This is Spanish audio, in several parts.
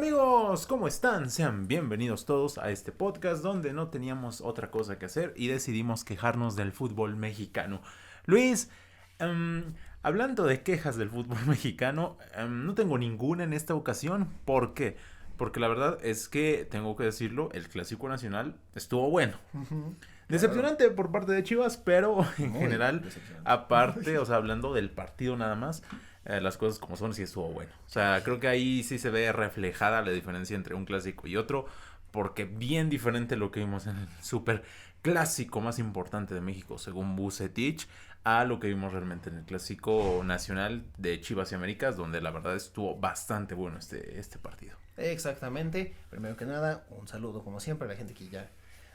Amigos, ¿cómo están? Sean bienvenidos todos a este podcast donde no teníamos otra cosa que hacer y decidimos quejarnos del fútbol mexicano. Luis, hablando de quejas del fútbol mexicano, no tengo ninguna en esta ocasión. ¿Por qué? Porque la verdad es que, tengo que decirlo, el Clásico Nacional estuvo bueno. Ujú. Claro, Decepcionante por parte de Chivas, pero en muy general, decepcionante. aparte, o sea, hablando del partido nada más, las cosas como son, sí estuvo bueno. O sea, creo que ahí sí se ve reflejada la diferencia entre un clásico y otro, porque bien diferente lo que vimos en el super clásico más importante de México, según Bucetich, a lo que vimos realmente en el clásico nacional de Chivas y Américas, donde la verdad estuvo bastante bueno este partido. Exactamente. Primero que nada, un saludo como siempre a la gente que ya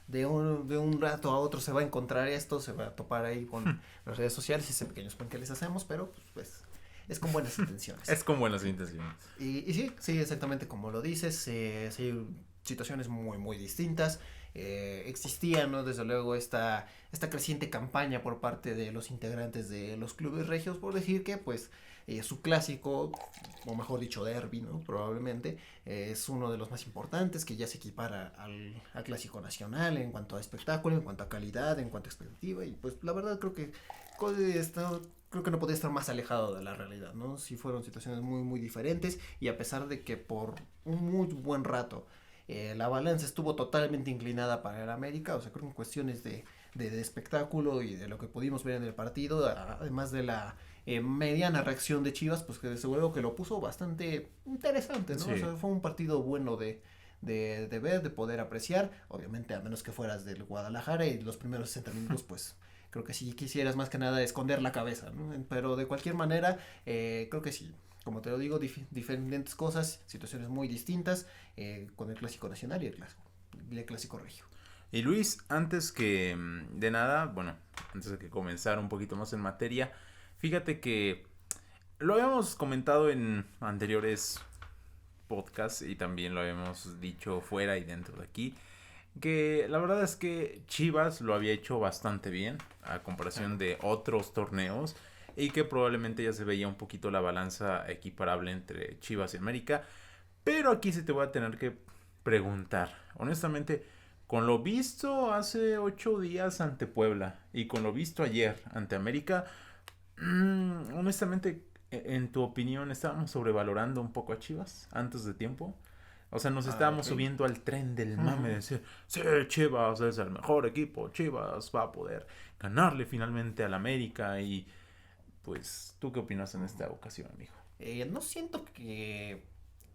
de un rato a otro se va a encontrar esto, se va a topar ahí con las redes sociales y ese pequeño spam que les hacemos, pero pues es con buenas intenciones. Es con buenas intenciones. Y sí, sí, exactamente como lo dices, sí, situaciones muy distintas. Existía, ¿no? Desde luego esta creciente campaña por parte de los integrantes de los clubes regios por decir que pues su clásico, o mejor dicho derbi, ¿no? Probablemente es uno de los más importantes que ya se equipara al clásico nacional en cuanto a espectáculo, en cuanto a calidad, en cuanto a expectativa y pues la verdad creo que creo que no podía estar más alejado de la realidad, ¿no? Sí fueron situaciones muy diferentes y a pesar de que por un muy buen rato la balanza estuvo totalmente inclinada para el América, o sea, creo que en cuestiones de espectáculo y de lo que pudimos ver en el partido, además de la mediana reacción de Chivas, pues que seguro que lo puso bastante interesante, ¿no? O Sí. sea, fue un partido bueno de ver, de poder apreciar, obviamente a menos que fueras del Guadalajara y los primeros 60 minutos, pues creo que sí quisieras más que nada esconder la cabeza, ¿no? Pero de cualquier manera, creo que sí, como te lo digo, diferentes cosas, situaciones muy distintas con el clásico nacional y el clásico regio. Y Luis, antes que de nada, bueno, antes de que comenzar un poquito más en materia, fíjate que lo habíamos comentado en anteriores podcasts y también lo habíamos dicho fuera y dentro de aquí, que la verdad es que Chivas lo había hecho bastante bien a comparación Claro. de otros torneos y que probablemente ya se veía un poquito la balanza equiparable entre Chivas y América, pero aquí se te voy a tener que preguntar, honestamente, con lo visto hace 8 días ante Puebla y con lo visto ayer ante América, honestamente, en tu opinión, ¿estábamos sobrevalorando un poco a Chivas antes de tiempo? O sea, nos Ah, estábamos ok. subiendo al tren del mame de Ujú. decir, sí, Chivas es el mejor equipo, Chivas va a poder ganarle finalmente al América y pues, ¿tú qué opinas en esta ocasión, amigo? No siento que,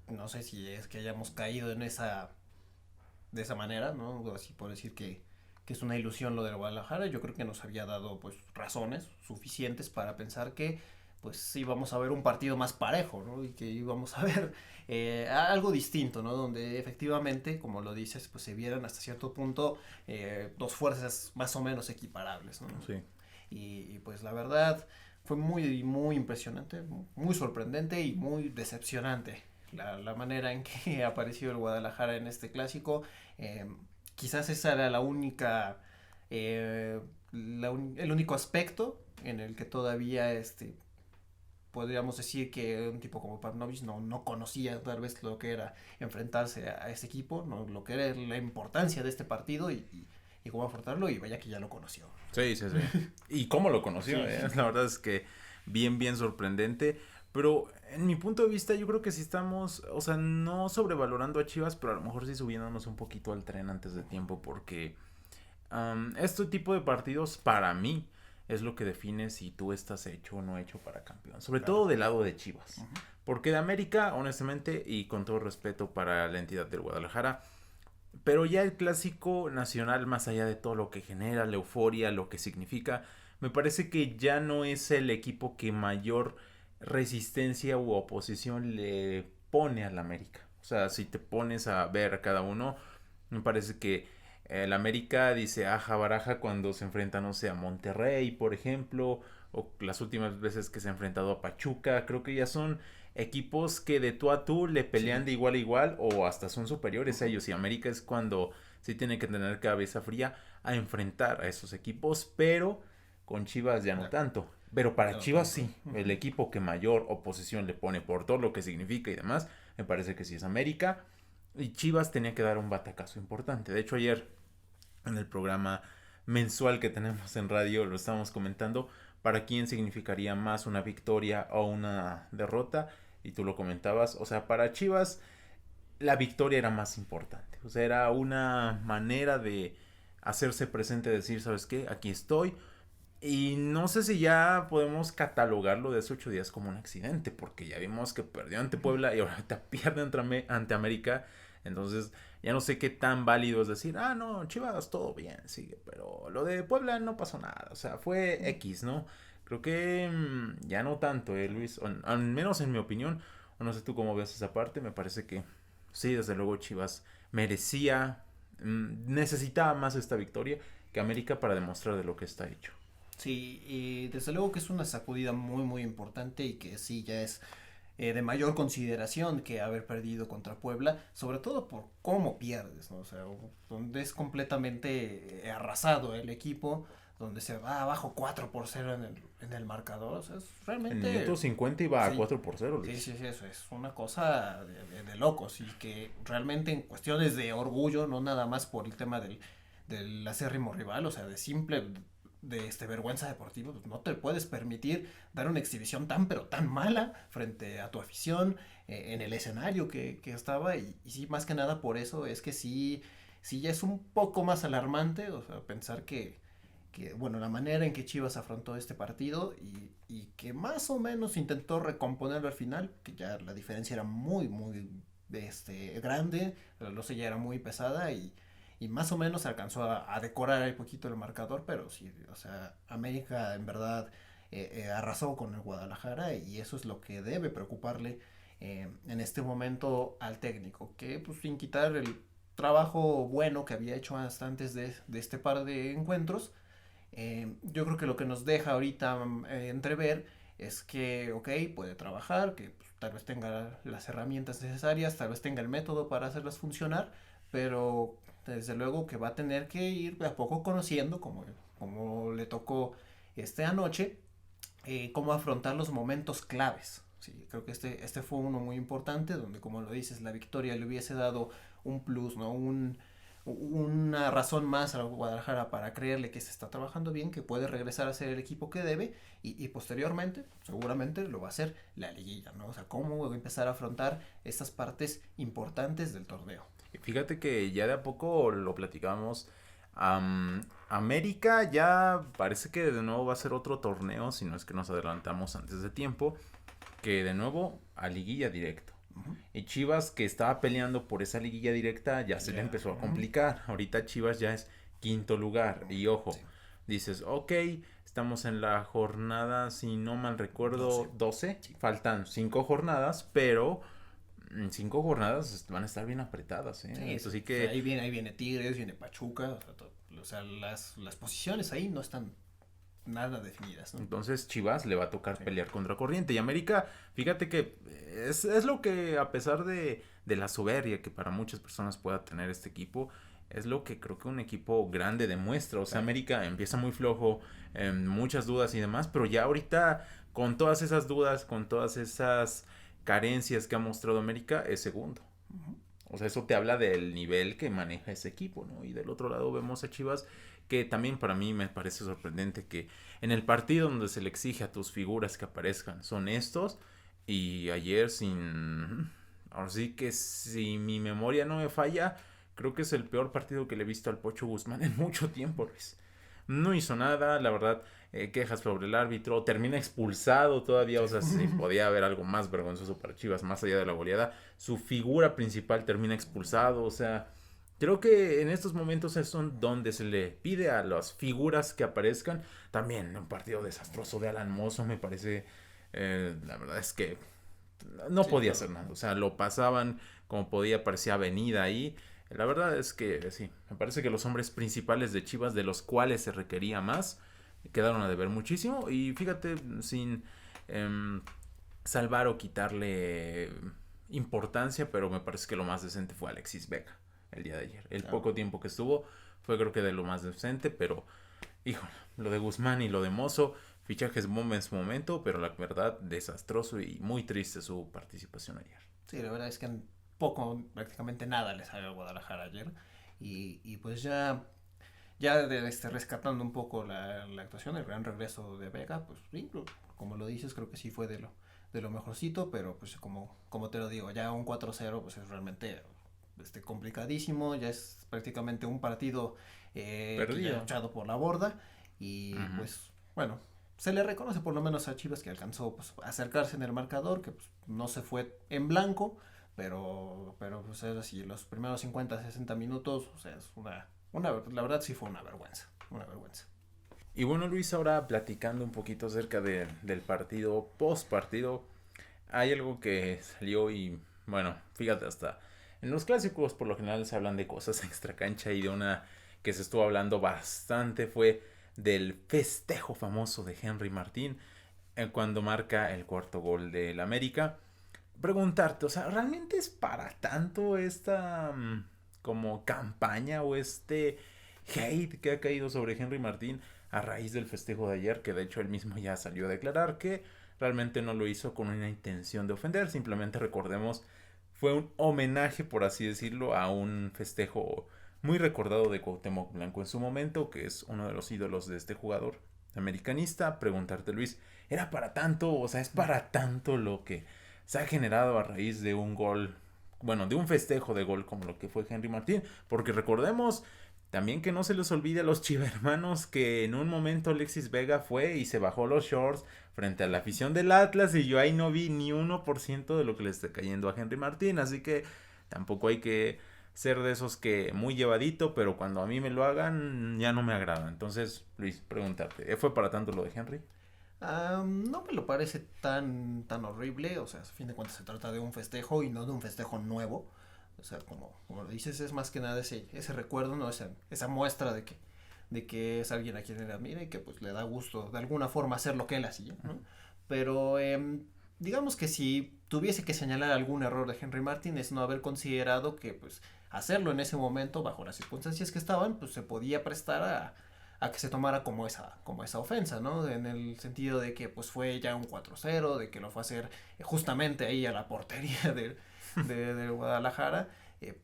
no sé si es que hayamos caído de esa manera, ¿no? Así por decir que es una ilusión lo del Guadalajara. Yo creo que nos había dado pues razones suficientes para pensar que pues íbamos a ver un partido más parejo, ¿no? Y que íbamos a ver algo distinto, ¿no? Donde efectivamente, como lo dices, pues se vieran hasta cierto punto dos fuerzas más o menos equiparables, ¿no? Sí. Y pues la verdad fue muy impresionante, muy sorprendente y muy decepcionante la manera en que apareció el Guadalajara en este clásico. Eh, Quizás esa era la única, el único aspecto en el que todavía podríamos decir que un tipo como Pavlovich no conocía tal vez lo que era enfrentarse a este equipo, ¿no? Lo que era la importancia de este partido y cómo afrontarlo y vaya que ya lo conoció. Sí, sí, sí. ¿Y cómo lo conoció? Sí. La verdad es que bien sorprendente. Pero en mi punto de vista, yo creo que sí estamos, o sea, no sobrevalorando a Chivas, pero a lo mejor sí subiéndonos un poquito al tren antes de tiempo, porque este tipo de partidos, para mí, es lo que define si tú estás hecho o no hecho para campeón. Sobre Claro. todo del lado de Chivas. Ujú. Porque de América, honestamente, y con todo respeto para la entidad del Guadalajara, pero ya el clásico nacional, más allá de todo lo que genera, la euforia, lo que significa, me parece que ya no es el equipo que mayor resistencia u oposición le pone al América. O sea, si te pones a ver a cada uno, me parece que el América dice aja baraja cuando se enfrenta, no sé, a Monterrey, por ejemplo, o las últimas veces que se ha enfrentado a Pachuca, creo que ya son equipos que de tú a tú le pelean Sí. de igual a igual o hasta son superiores a Ujú. ellos. Y América es cuando sí tiene que tener cabeza fría a enfrentar a esos equipos, pero con Chivas ya no De acuerdo. tanto. Pero para Claro, Chivas tanto. sí, el equipo que mayor oposición le pone por todo lo que significa y demás, me parece que sí es América. Y Chivas tenía que dar un batacazo importante. De hecho, ayer en el programa mensual que tenemos en radio lo estábamos comentando para quién significaría más una victoria o una derrota. Y tú lo comentabas, o sea, para Chivas la victoria era más importante. O sea, era una manera de hacerse presente, decir, ¿sabes qué? Aquí estoy. Y no sé si ya podemos catalogarlo de esos 8 días como un accidente, porque ya vimos que perdió ante Puebla y ahorita pierde ante América. Entonces, ya no sé qué tan válido es decir, ah, no, Chivas, todo bien, sigue. Pero lo de Puebla no pasó nada, o sea, fue X, ¿no? Creo que ya no tanto, Luis, al menos en mi opinión, o no sé tú cómo ves esa parte, me parece que sí, desde luego Chivas merecía, necesitaba más esta victoria que América para demostrar de lo que está hecho. Sí, y desde luego que es una sacudida muy muy importante y que sí ya es de mayor consideración que haber perdido contra Puebla, sobre todo por cómo pierdes, ¿no? O sea, donde es completamente arrasado el equipo, donde se va abajo 4-0 en el marcador, o sea, es En realmente, minuto 50 iba a sí, 4-0, sí, Luis. sí, sí, eso es una cosa de locos y que realmente en cuestiones de orgullo, no nada más por el tema del acérrimo rival, o sea, de simple de vergüenza deportiva, pues no te puedes permitir dar una exhibición tan pero tan mala frente a tu afición en el escenario que estaba y sí, más que nada por eso es que sí, sí ya es un poco más alarmante, o sea, pensar bueno, la manera en que Chivas afrontó este partido y que más o menos intentó recomponerlo al final, que ya la diferencia era muy, muy grande, la losa ya era muy pesada y más o menos alcanzó a decorar un poquito el marcador, pero sí, o sea, América en verdad arrasó con el Guadalajara y eso es lo que debe preocuparle en este momento al técnico, que pues sin quitar el trabajo bueno que había hecho hasta antes de este par de encuentros, yo creo que lo que nos deja ahorita entrever es que, ok, puede trabajar, que pues, tal vez tenga las herramientas necesarias, tal vez tenga el método para hacerlas funcionar, pero desde luego que va a tener que ir de a poco conociendo, como le tocó anoche, cómo afrontar los momentos claves. Sí, creo que este fue uno muy importante, donde como lo dices, la victoria le hubiese dado un plus, ¿no? Una razón más a Guadalajara para creerle que se está trabajando bien, que puede regresar a ser el equipo que debe y posteriormente, seguramente lo va a hacer la liguilla, ¿no? O sea, cómo empezar a afrontar estas partes importantes del torneo. Fíjate que ya de a poco lo platicamos. América ya parece que de nuevo va a ser otro torneo, si no es que nos adelantamos antes de tiempo, que de nuevo a liguilla directo. Uh -huh. Y Chivas, que estaba peleando por esa liguilla directa, ya se le Ya. empezó a Uh -huh. complicar. Ahorita Chivas ya es quinto lugar. Y ojo, Sí. dices, ok, estamos en la jornada, si no mal 12. recuerdo, 12. Sí. Faltan 5 jornadas, pero 5 jornadas van a estar bien apretadas, ¿eh? Sí, Es sí. así O sea, que ahí viene Tigres, viene Pachuca, o sea las posiciones ahí no están nada definidas, ¿no? entonces Chivas le va a tocar Sí. pelear contra corriente. Y América, fíjate que es lo que, a pesar de la soberbia que para muchas personas pueda tener este equipo, es lo que creo que un equipo grande demuestra. O sea, Claro. América empieza muy flojo, muchas dudas y demás, pero ya ahorita con todas esas dudas, con todas esas carencias que ha mostrado América, es segundo. Uh -huh. O sea, eso te habla del nivel que maneja ese equipo, ¿no? Y del otro lado vemos a Chivas, que también para mí me parece sorprendente que en el partido donde se le exige a tus figuras que aparezcan son estos, y ayer sin... Ahora sí que si mi memoria no me falla, creo que es el peor partido que le he visto al Pocho Guzmán en mucho tiempo, Luis. No hizo nada, la verdad, quejas sobre el árbitro, termina expulsado todavía, Sí. o sea, si podía haber algo más vergonzoso para Chivas, más allá de la goleada, su figura principal termina expulsado, o sea, creo que en estos momentos son donde se le pide a las figuras que aparezcan. También un partido desastroso de Alan Mozo me parece, la verdad es que no Sí, podía claro. hacer nada, o sea, lo pasaban como podía, parecía avenida ahí. La verdad es que sí, me parece que los hombres principales de Chivas, de los cuales se requería más, quedaron a deber muchísimo. Y fíjate, sin eh, salvar o quitarle importancia, pero me parece que lo más decente fue Alexis Vega el día de ayer. El Claro. poco tiempo que estuvo fue creo que de lo más decente, pero Híjole, lo de Guzmán y lo de Mozo, fichajes bomba en su momento, pero la verdad, desastroso y muy triste su participación ayer. Sí, la verdad es que en poco, prácticamente nada le salió al Guadalajara ayer. Y pues rescatando un poco la actuación, el gran regreso de Vega, pues sí, como lo dices, creo que sí fue de lo mejorcito, pero pues como te lo digo, ya un 4-0 pues es realmente complicadísimo, ya es prácticamente un partido que ya ha Perdido. echado por la borda y Ujú. pues bueno, se le reconoce por lo menos a Chivas que alcanzó pues, a acercarse en el marcador, que pues, no se fue en blanco, pero pues es así, los primeros 50-60 minutos, o sea, la verdad sí fue una vergüenza, una vergüenza. Y bueno, Luis, ahora platicando un poquito acerca del partido, post partido, hay algo que salió y, bueno, fíjate, hasta en los clásicos por lo general se hablan de cosas extra cancha y de una que se estuvo hablando bastante fue del festejo famoso de Henry Martín cuando marca el cuarto gol del América. Preguntarte, o sea, ¿realmente es para tanto esta como campaña o este hate que ha caído sobre Henry Martín a raíz del festejo de ayer? Que de hecho él mismo ya salió a declarar que realmente no lo hizo con una intención de ofender, simplemente recordemos, fue un homenaje, por así decirlo, a un festejo muy recordado de Cuauhtémoc Blanco en su momento, que es uno de los ídolos de este jugador americanista. Preguntarte, Luis, ¿era para tanto? O sea, ¿es para tanto lo que se ha generado a raíz de un gol, bueno, de un festejo de gol como lo que fue Henry Martín? Porque recordemos también que no se les olvide a los chivermanos que en un momento Alexis Vega fue y se bajó los shorts frente a la afición del Atlas y yo ahí no vi ni 1% de lo que le está cayendo a Henry Martín, así que tampoco hay que ser de esos que muy llevadito, pero cuando a mí me lo hagan ya no me agrada. Entonces, Luis, pregúntate, ¿fue para tanto lo de Henry? No me lo parece tan horrible, o sea, a fin de cuentas se trata de un festejo y no de un festejo nuevo. O sea, como lo dices, es más que nada ese recuerdo, ¿no? Esa muestra de que es alguien a quien él admira y que pues le da gusto de alguna forma hacer lo que él hacía, ¿no? Pero digamos que si tuviese que señalar algún error de Henry Martin es no haber considerado que pues hacerlo en ese momento, bajo las circunstancias que estaban, pues se podía prestar a que se tomara como esa ofensa, ¿no? En el sentido de que pues fue ya un 4-0, de que lo fue a hacer justamente ahí a la portería de Guadalajara.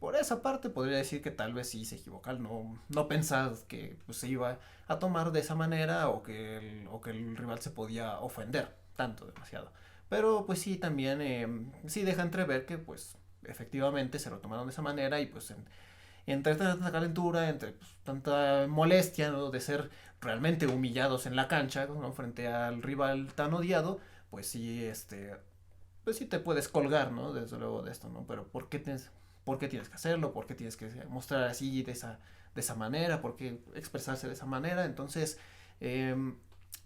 Por esa parte podría decir que tal vez sí se equivoca, no pensar que pues, se iba a tomar de esa manera o que el rival se podía ofender tanto, demasiado. Pero pues sí, también sí deja entrever que pues efectivamente se lo tomaron de esa manera y pues entre tanta calentura, entre pues, tanta molestia, ¿no? De ser realmente humillados en la cancha, ¿no? Frente al rival tan odiado, pues sí, pues sí te puedes colgar, ¿no? Desde luego de esto, ¿no? Pero ¿por qué tienes que hacerlo? ¿Por qué tienes que mostrar así de esa manera? ¿Por qué expresarse de esa manera? Entonces, eh,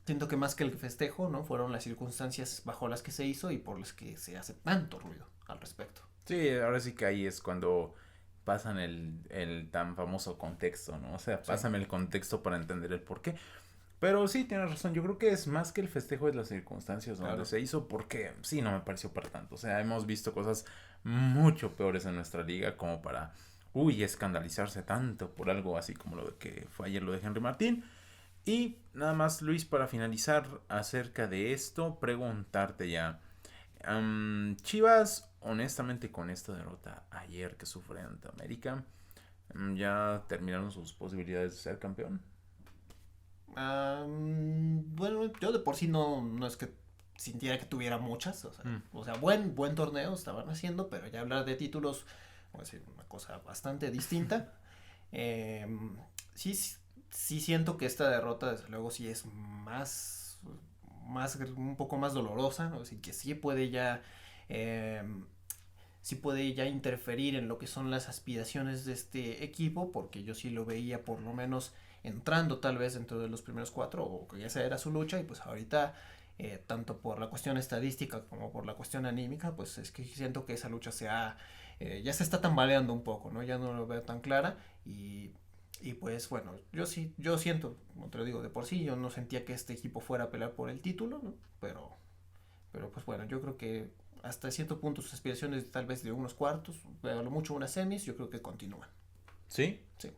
siento que más que el festejo, ¿no? Fueron las circunstancias bajo las que se hizo y por las que se hace tanto ruido al respecto. Sí, ahora sí que ahí es cuando pasan el tan famoso contexto, ¿no? O sea, Sí, pásame el contexto para entender el por qué. Pero sí, tienes razón, yo creo que es más que el festejo de las circunstancias donde claro. se hizo, porque sí, no me pareció para tanto. O sea, hemos visto cosas mucho peores en nuestra liga como para, uy, escandalizarse tanto por algo así como lo de que fue ayer lo de Henry Martín. Y nada más, Luis, para finalizar acerca de esto, preguntarte ya. Chivas, honestamente, con esta derrota ayer que sufre ante América, ya terminaron sus posibilidades de ser campeón. Bueno, yo de por sí no es que sintiera que tuviera muchas, o sea, Mm. o sea, buen torneo estaban haciendo, pero ya hablar de títulos, voy a decir una cosa bastante distinta. Em, sí, sí siento que esta derrota, desde luego, sí es un poco más dolorosa, ¿no? Así que em, sí puede ya interferir en lo que son las aspiraciones de este equipo, porque yo sí lo veía por lo menos entrando tal vez dentro de los primeros cuatro, o que esa era su lucha, y pues ahorita, tanto por la cuestión estadística como por la cuestión anímica, pues es que siento que esa lucha ya se está tambaleando un poco, ¿no? Ya no lo veo tan clara y pues bueno, yo siento, como te lo digo, de por sí yo no sentía que este equipo fuera a pelear por el título, ¿no? Pero pues bueno, yo creo que hasta cierto punto sus aspiraciones tal vez de unos cuartos, pero a lo mucho unas semis, yo creo que continúan. ¿Sí? Sí.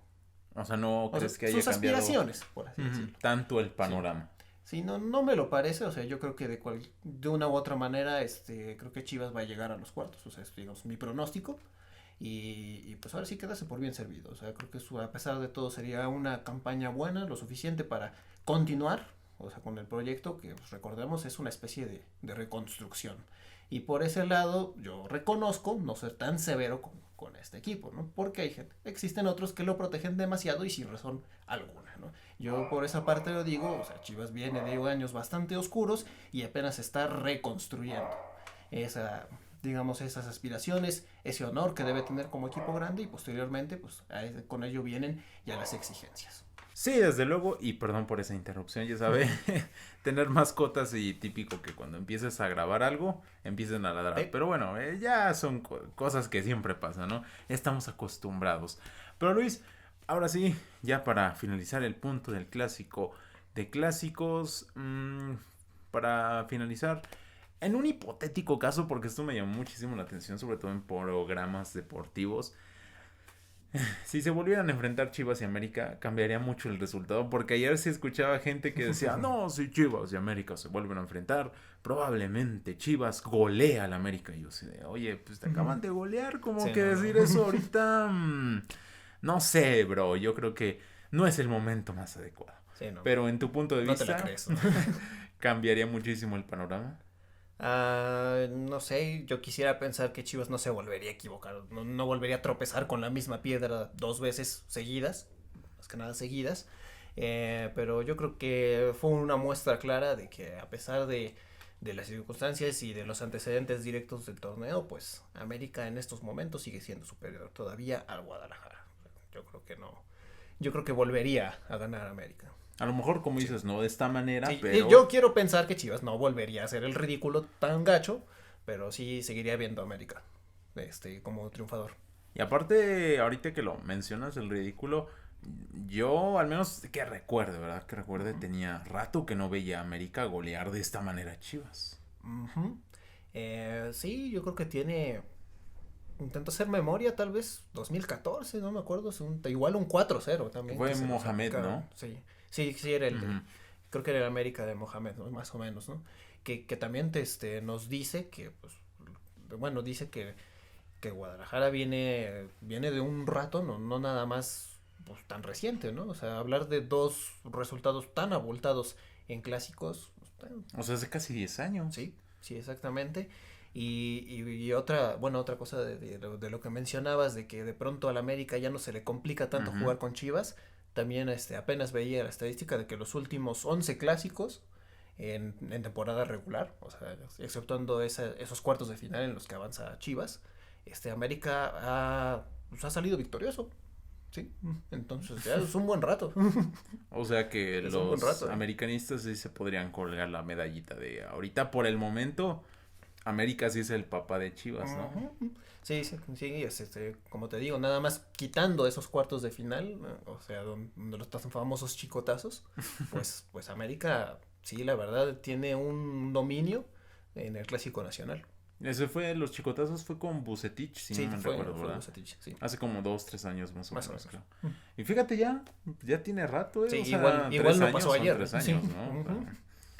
O sea, ¿no O sea, crees que haya sus cambiado aspiraciones, por así decirlo. tanto el panorama? Sí, no me lo parece, o sea, yo creo que de una u otra manera, creo que Chivas va a llegar a los cuartos, o sea, es, digamos, mi pronóstico, y pues ahora sí quedarse por bien servido, o sea, creo que a pesar de todo sería una campaña buena, lo suficiente para continuar, o sea, con el proyecto, que pues, recordemos es una especie de reconstrucción, y por ese lado yo reconozco no ser tan severo con este equipo, ¿no? Porque existen otros que lo protegen demasiado y sin razón alguna, ¿no? Yo por esa parte lo digo, o sea, Chivas viene de años bastante oscuros y apenas está reconstruyendo esa, digamos, esas aspiraciones, ese honor que debe tener como equipo grande y posteriormente, pues, con ello vienen ya las exigencias. Sí, desde luego, y perdón por esa interrupción, ya sabe, tener mascotas y típico que cuando empieces a grabar algo, empiecen a ladrar. Pero bueno, ya son cosas que siempre pasan, ¿no? Estamos acostumbrados. Pero Luis, ahora sí, ya para finalizar el punto del clásico de clásicos, para finalizar, en un hipotético caso, porque esto me llamó muchísimo la atención, sobre todo en programas deportivos, si se volvieran a enfrentar Chivas y América, cambiaría mucho el resultado. Porque ayer sí escuchaba gente que decía, no, si Chivas y América se vuelven a enfrentar, probablemente Chivas golea al América. Y yo sé, oye, pues te acaban de golear, como Sí, que no, decir eso ahorita, no sé, bro, yo creo que no es el momento más adecuado. Sí, no. Pero en tu punto de No te la vista, crees, ¿no? cambiaría muchísimo el panorama. No sé, yo quisiera pensar que Chivas no se volvería a equivocar, no volvería a tropezar con la misma piedra dos veces seguidas, más que nada seguidas, pero yo creo que fue una muestra clara de que a pesar de las circunstancias y de los antecedentes directos del torneo, pues América en estos momentos sigue siendo superior todavía al Guadalajara. Yo creo que no, yo creo que volvería a ganar América. A lo mejor, como Sí. dices, no de esta manera, Sí, pero... yo quiero pensar que Chivas no volvería a hacer el ridículo tan gacho, pero sí seguiría viendo a América como triunfador. Y aparte, ahorita que lo mencionas, el ridículo, yo al menos que recuerde, ¿verdad? Que recuerde, tenía rato que no veía a América golear de esta manera a Chivas. Ujú. Sí, yo creo que tiene. Intento hacer memoria, tal vez 2014, no me acuerdo. Igual un 4-0 también. Fue Que se nos Mohamed, aplicaron. ¿no? Sí, sí, era el de. Ujú. Creo que era el América de Mohamed, ¿no? Más o menos, ¿no? Que también nos dice que, pues, bueno, dice que Guadalajara viene de un rato, no nada más pues, tan reciente, ¿no? O sea, hablar de dos resultados tan abultados en clásicos, pues, O sea, hace casi 10 años. sí, sí, exactamente. Y otra cosa de lo que mencionabas, de que de pronto al América ya no se le complica tanto Ujú. jugar con Chivas, también apenas veía la estadística de que los últimos 11 clásicos en temporada regular, o sea, exceptuando esos cuartos de final en los que avanza Chivas, América pues, ha salido victorioso, ¿sí? Entonces ya es un buen rato. O sea que Es un buen los rato. americanistas sí se podrían colgar la medallita de ahorita por el momento. América sí es el papá de Chivas, ¿no? Ujú. Sí, sí, sí, como te digo, nada más quitando esos cuartos de final, o sea, donde los famosos chicotazos, pues América, sí, la verdad, tiene un dominio en el Clásico Nacional. Ese fue, los chicotazos fue con Bucetich, si Sí, no me fue recuerdo, ¿verdad? Bucetich, sí, Hace como 2, 3 años más o más o menos, menos. creo. Y fíjate ya tiene rato, Sí, o sea, igual 3 no años pasó son ayer. 3 Sí. años, ¿no? Ujú.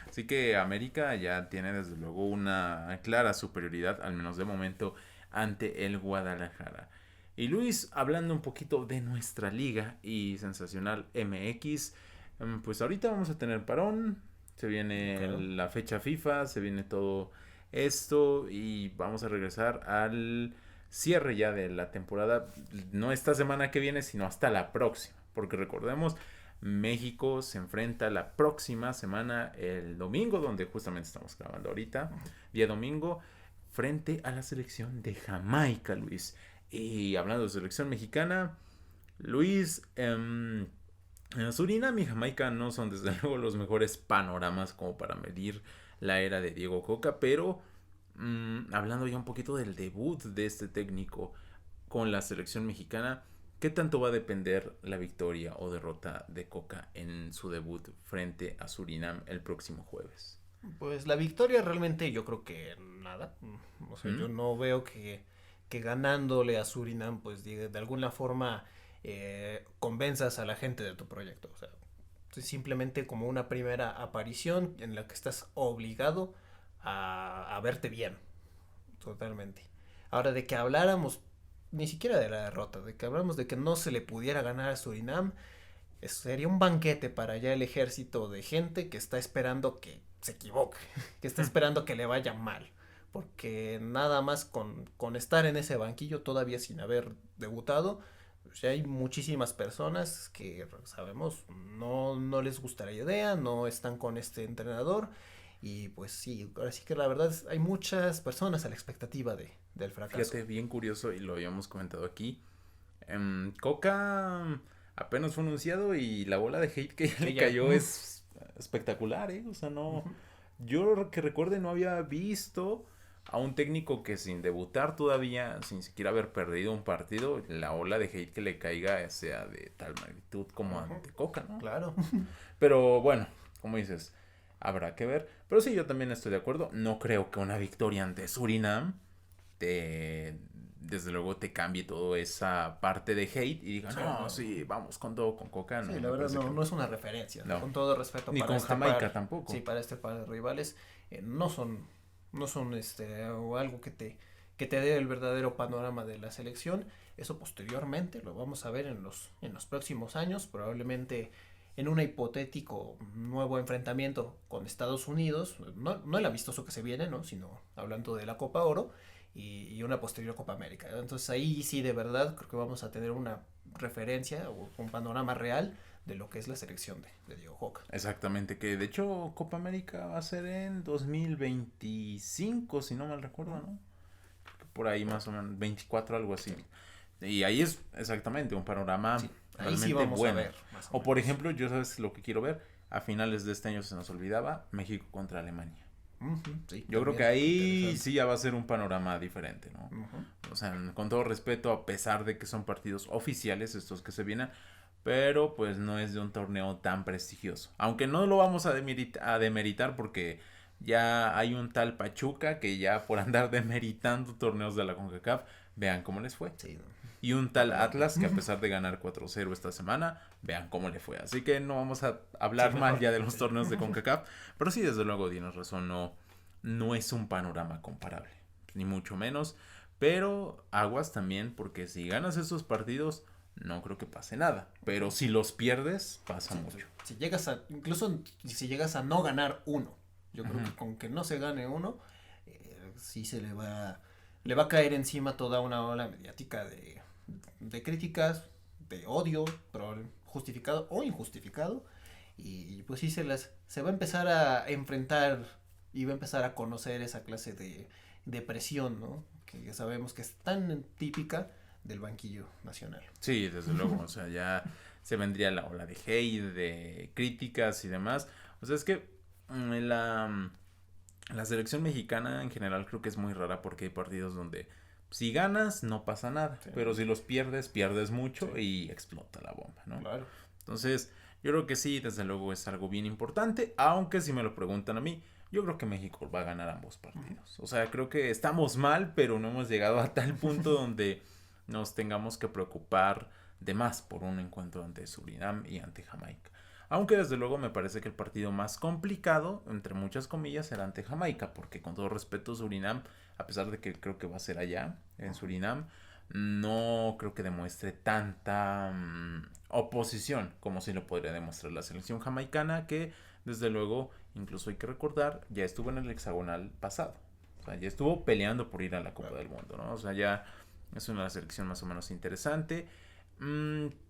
Así que América ya tiene desde luego una clara superioridad, al menos de momento, ante el Guadalajara. Y Luis, hablando un poquito de nuestra liga y sensacional MX, pues ahorita vamos a tener parón, se viene Claro. la fecha FIFA, se viene todo esto y vamos a regresar al cierre ya de la temporada, no esta semana que viene, sino hasta la próxima, porque recordemos, México se enfrenta la próxima semana, el domingo, donde justamente estamos grabando ahorita, día domingo, frente a la selección de Jamaica, Luis. Y hablando de selección mexicana, Luis, Surinam y Jamaica no son desde luego los mejores panoramas como para medir la era de Diego Coca, pero hablando ya un poquito del debut de este técnico con la selección mexicana, ¿qué tanto va a depender la victoria o derrota de Coca en su debut frente a Surinam el próximo jueves? Pues la victoria realmente yo creo que nada. O sea, yo no veo que ganándole a Surinam, pues de alguna forma convenzas a la gente de tu proyecto. O sea, es simplemente como una primera aparición en la que estás obligado a verte bien, totalmente. Ahora, de que habláramos ni siquiera de la derrota, de que habláramos de que no se le pudiera ganar a Surinam, sería un banquete para ya el ejército de gente que está esperando que se equivoque, que está esperando que le vaya mal. Porque nada más con estar en ese banquillo todavía sin haber debutado, pues ya hay muchísimas personas que sabemos no les gusta la idea, no están con este entrenador. Y pues sí, ahora sí que la verdad hay muchas personas a la expectativa del fracaso. Fíjate, bien curioso y lo habíamos comentado aquí. Coca apenas fue anunciado y la bola de hate que ya Que le ya, cayó es espectacular, ¿eh? O sea, no. uh-huh. Yo que recuerde no había visto a un técnico que sin debutar todavía, sin siquiera haber perdido un partido, la ola de hate que le caiga sea de tal magnitud como Uh-huh. ante Coca, ¿no? Claro. Pero bueno, como dices, habrá que ver. Pero sí, yo también estoy de acuerdo. No creo que una victoria ante Surinam te, desde luego te cambie toda esa parte de hate y diga, Sí, no, no. sí, vamos con todo con Coca. No, Sí, la me verdad parece que no es una referencia. no. Con todo respeto Ni para con este Jamaica par. tampoco. Sí, para este par de rivales. No son o algo que te dé el verdadero panorama de la selección. Eso posteriormente lo vamos a ver en los próximos años. Probablemente en un hipotético nuevo enfrentamiento con Estados Unidos. No el amistoso que se viene, ¿no? Sino hablando de la Copa Oro. Y una posterior Copa América. Entonces ahí sí de verdad creo que vamos a tener una referencia o un panorama real de lo que es la selección de Diego Coca. Exactamente, que de hecho Copa América va a ser en 2025, si no mal recuerdo, ¿no? Por ahí más o menos, 24, algo así. Y ahí es exactamente un panorama Sí, ahí sí realmente vamos bueno. a ver. Más O por ejemplo, yo sabes lo que quiero ver, a finales de este año se nos olvidaba, México contra Alemania. Sí, Yo creo que también ahí interesante. sí ya va a ser un panorama diferente, ¿no? O sea, con todo respeto, a pesar de que son partidos oficiales estos que se vienen, pero pues no es de un torneo tan prestigioso. Aunque no lo vamos a demeritar porque ya hay un tal Pachuca que ya por andar demeritando torneos de la CONCACAF, vean cómo les fue. Sí, Y un no tal adelante. Atlas que a pesar de ganar 4-0 esta semana, vean cómo le fue. Así que no vamos a Sí, hablar mal mejor. ya de los Sí. torneos de CONCACAF, pero sí, desde luego tienes razón, no es un panorama comparable, ni mucho menos. Pero aguas también, porque si ganas esos partidos, no creo que pase nada. Pero si los pierdes, pasa Sí, mucho. si llegas incluso si llegas a no ganar uno, yo creo Ujú. que con que no se gane uno, sí le va a caer encima toda una ola mediática de críticas, de odio, justificado o injustificado, y pues sí se va a empezar a enfrentar y va a empezar a conocer esa clase de presión, ¿no? Que sabemos que es tan típica del banquillo nacional. Sí, desde luego, o sea, ya se vendría la ola de hate, de críticas y demás. O sea, es que la selección mexicana en general creo que es muy rara porque hay partidos donde si ganas no pasa nada, Sí, pero si los pierdes, pierdes mucho sí, y explota la bomba, ¿no? claro. Entonces, yo creo que sí, desde luego es algo bien importante, aunque si me lo preguntan a mí, yo creo que México va a ganar ambos partidos. O sea, creo que estamos mal, pero no hemos llegado a tal punto donde nos tengamos que preocupar de más por un encuentro ante Surinam y ante Jamaica. Aunque desde luego me parece que el partido más complicado, entre muchas comillas, será ante Jamaica, porque con todo respeto Surinam, a pesar de que creo que va a ser allá, en Surinam, no creo que demuestre tanta oposición como si lo podría demostrar la selección jamaicana, que desde luego, incluso hay que recordar, ya estuvo en el hexagonal pasado. O sea, ya estuvo peleando por ir a la Copa del Mundo, ¿no? O sea, ya es una selección más o menos interesante.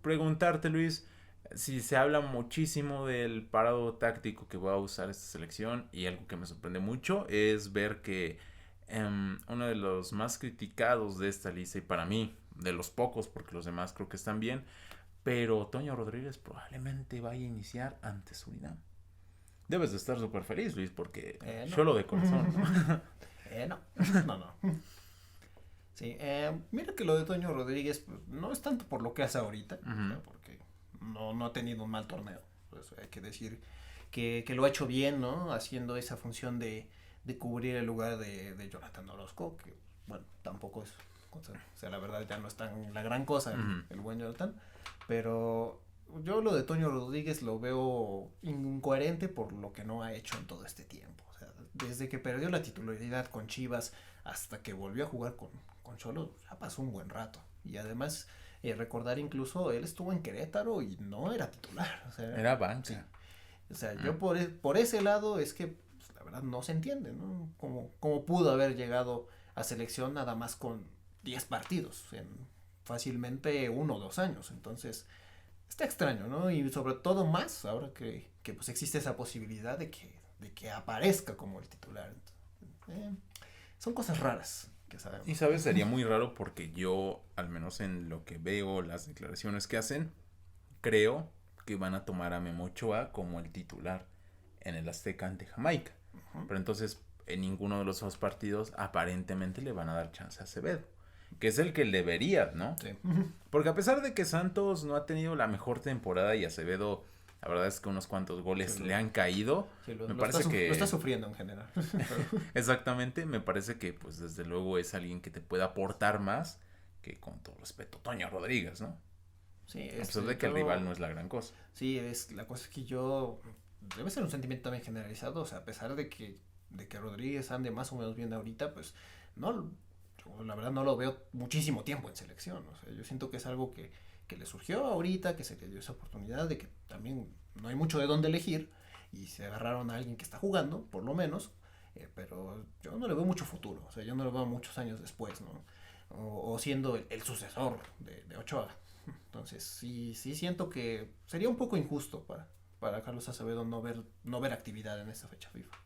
Preguntarte, Luis, si se habla muchísimo del parado táctico que va a usar esta selección y algo que me sorprende mucho es ver que uno de los más criticados de esta lista y para mí de los pocos porque los demás creo que están bien, pero Toño Rodríguez probablemente vaya a iniciar ante Surinam. Debes de estar súper feliz, Luis, porque No. yo lo de corazón, ¿no? No. Sí, mira que lo de Toño Rodríguez pues, no es tanto por lo que hace ahorita, o sea, porque no ha tenido un mal torneo. Pues hay que decir que lo ha hecho bien, ¿no? Haciendo esa función de cubrir el lugar de Jonathan Orozco, que bueno, tampoco es O sea, la verdad ya no es tan la gran cosa Ujú. el buen Jonathan. Pero yo lo de Toño Rodríguez lo veo incoherente por lo que no ha hecho en todo este tiempo. O sea, desde que perdió la titularidad con Chivas hasta que volvió a jugar con Cholos, ya pasó un buen rato. Y además, recordar incluso, él estuvo en Querétaro y no era titular. O sea, Era sí. banca. O sea, Mm. yo por ese lado es que pues, la verdad no se entiende, ¿no? Cómo pudo haber llegado a selección nada más con 10 partidos en fácilmente 1 o 2 años. Entonces, está extraño, ¿no? Y sobre todo más ahora que pues existe esa posibilidad de que aparezca como el titular. Eh, son cosas raras que Y sabemos. sabes, sería muy raro porque yo, al menos en lo que veo, las declaraciones que hacen, creo que van a tomar a Memo Ochoa como el titular en el Azteca ante Jamaica. Ujú. Pero entonces, en ninguno de los dos partidos, aparentemente le van a dar chance a Acevedo, que es el que debería, ¿no? Sí. Porque a pesar de que Santos no ha tenido la mejor temporada y Acevedo, la verdad es que unos cuantos Sí, goles le han caído, sí, me lo está, parece lo está que, sufriendo en general. exactamente, me parece que pues desde luego es alguien que te puede aportar más que, con todo respeto, Toño Rodríguez, ¿no? Sí, A pesar de que el rival no es la gran cosa. sí, la cosa es que yo, debe ser un sentimiento también generalizado, o sea, a pesar de que Rodríguez ande más o menos bien ahorita, pues no, yo la verdad no lo veo muchísimo tiempo en selección, o sea, yo siento que es algo que le surgió ahorita, que se le dio esa oportunidad, de que también no hay mucho de dónde elegir, y se agarraron a alguien que está jugando, por lo menos, pero yo no le veo mucho futuro, o sea, yo no lo veo muchos años después, ¿no? O siendo el sucesor de Ochoa. Entonces, sí siento que sería un poco injusto para Carlos Acevedo no ver actividad en esta fecha FIFA.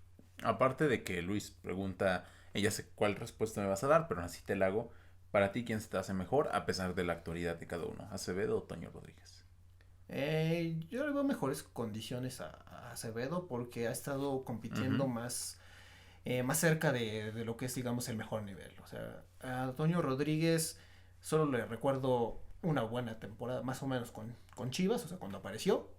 Aparte de que Luis pregunta, ella sé cuál respuesta me vas a dar, pero así te la hago. Para ti, ¿quién se te hace mejor a pesar de la actualidad de cada uno? ¿Acevedo o Toño Rodríguez? Yo le veo mejores condiciones a Acevedo porque ha estado compitiendo Ujú. más cerca de lo que es, digamos, el mejor nivel. O sea, a Antonio Rodríguez solo le recuerdo una buena temporada, más o menos con Chivas, o sea, cuando apareció,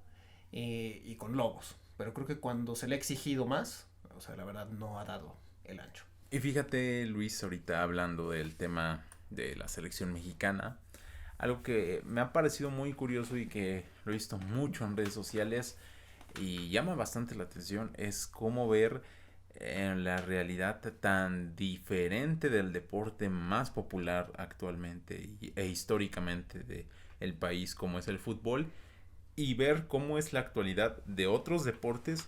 y con Lobos. Pero creo que cuando se le ha exigido más, o sea, la verdad no ha dado el ancho. Y fíjate, Luis, ahorita hablando del tema de la selección mexicana, algo que me ha parecido muy curioso y que lo he visto mucho en redes sociales y llama bastante la atención es cómo ver en la realidad tan diferente del deporte más popular actualmente e históricamente de el país como es el fútbol y ver cómo es la actualidad de otros deportes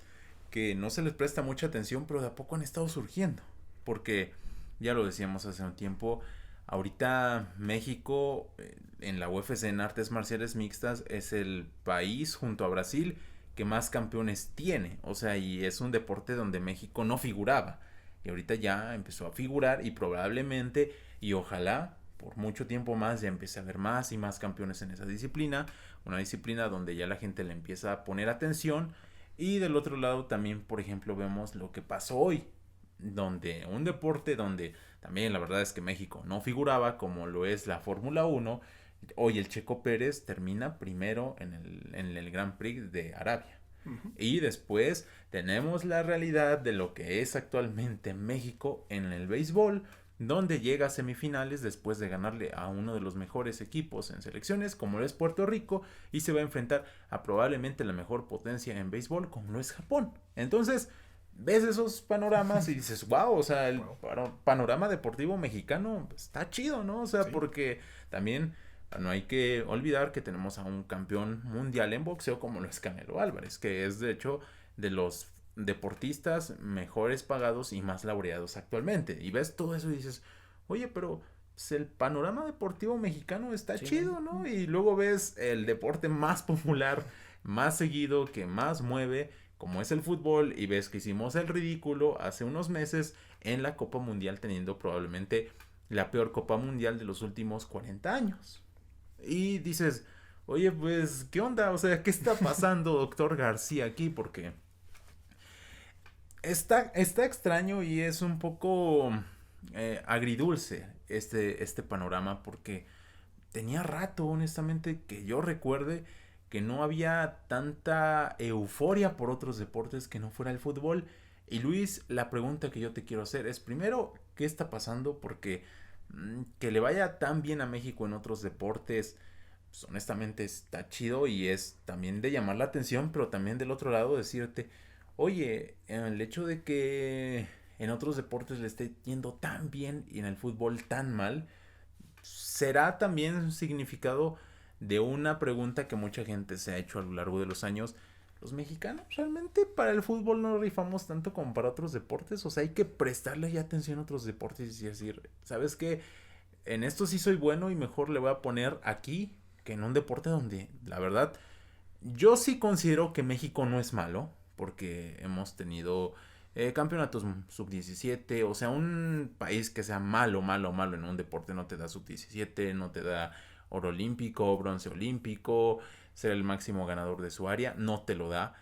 que no se les presta mucha atención pero de a poco han estado surgiendo porque ya lo decíamos hace un tiempo ahorita México en la UFC en artes marciales mixtas es el país junto a Brasil que más campeones tiene. O sea, y es un deporte donde México no figuraba. Y ahorita ya empezó a figurar y probablemente y ojalá por mucho tiempo más ya empiece a haber más y más campeones en esa disciplina. Una disciplina donde ya la gente le empieza a poner atención. Y del otro lado también, por ejemplo, vemos lo que pasó hoy. Donde un deporte donde también la verdad es que México no figuraba como lo es la Fórmula 1. Hoy el Checo Pérez termina primero en el Grand Prix de Arabia. Uh-huh. Y después tenemos la realidad de lo que es actualmente México en el béisbol, donde llega a semifinales después de ganarle a uno de los mejores equipos en selecciones, como lo es Puerto Rico, y se va a enfrentar a probablemente la mejor potencia en béisbol, como lo es Japón. Entonces, ves esos panoramas y dices, wow, o sea, el Wow. panorama deportivo mexicano está chido, ¿no? O sea, Sí. porque también no hay que olvidar que tenemos a un campeón mundial en boxeo como lo es Canelo Álvarez, que es de hecho de los deportistas mejores pagados y más laureados actualmente. Y ves todo eso y dices, oye, pero pues, el panorama deportivo mexicano está Sí, ¿no? chido, ¿no? Y luego ves el deporte más popular, más seguido, que más mueve, como es el fútbol, y ves que hicimos el ridículo hace unos meses en la Copa Mundial teniendo probablemente la peor Copa Mundial de los últimos 40 años. Y dices, oye, pues, ¿qué onda? O sea, ¿qué está pasando, doctor García, aquí? Porque está extraño y es un poco agridulce este panorama porque tenía rato, honestamente, que yo recuerde que no había tanta euforia por otros deportes que no fuera el fútbol. Y Luis, la pregunta que yo te quiero hacer es, primero, ¿qué está pasando? Porque Que le vaya tan bien a México en otros deportes, pues honestamente está chido y es también de llamar la atención, pero también del otro lado decirte, oye, el hecho de que en otros deportes le esté yendo tan bien y en el fútbol tan mal, será también un significado de una pregunta que mucha gente se ha hecho a lo largo de los años. ¿Los mexicanos realmente para el fútbol no rifamos tanto como para otros deportes? O sea, hay que prestarle ya atención a otros deportes y decir, ¿sabes qué? En esto sí soy bueno y mejor le voy a poner aquí que en un deporte donde, la verdad, yo sí considero que México no es malo, porque hemos tenido campeonatos sub-17, o sea, un país que sea malo, malo, malo en un deporte no te da sub-17, no te da oro olímpico, bronce olímpico, ser el máximo ganador de su área, no te lo da.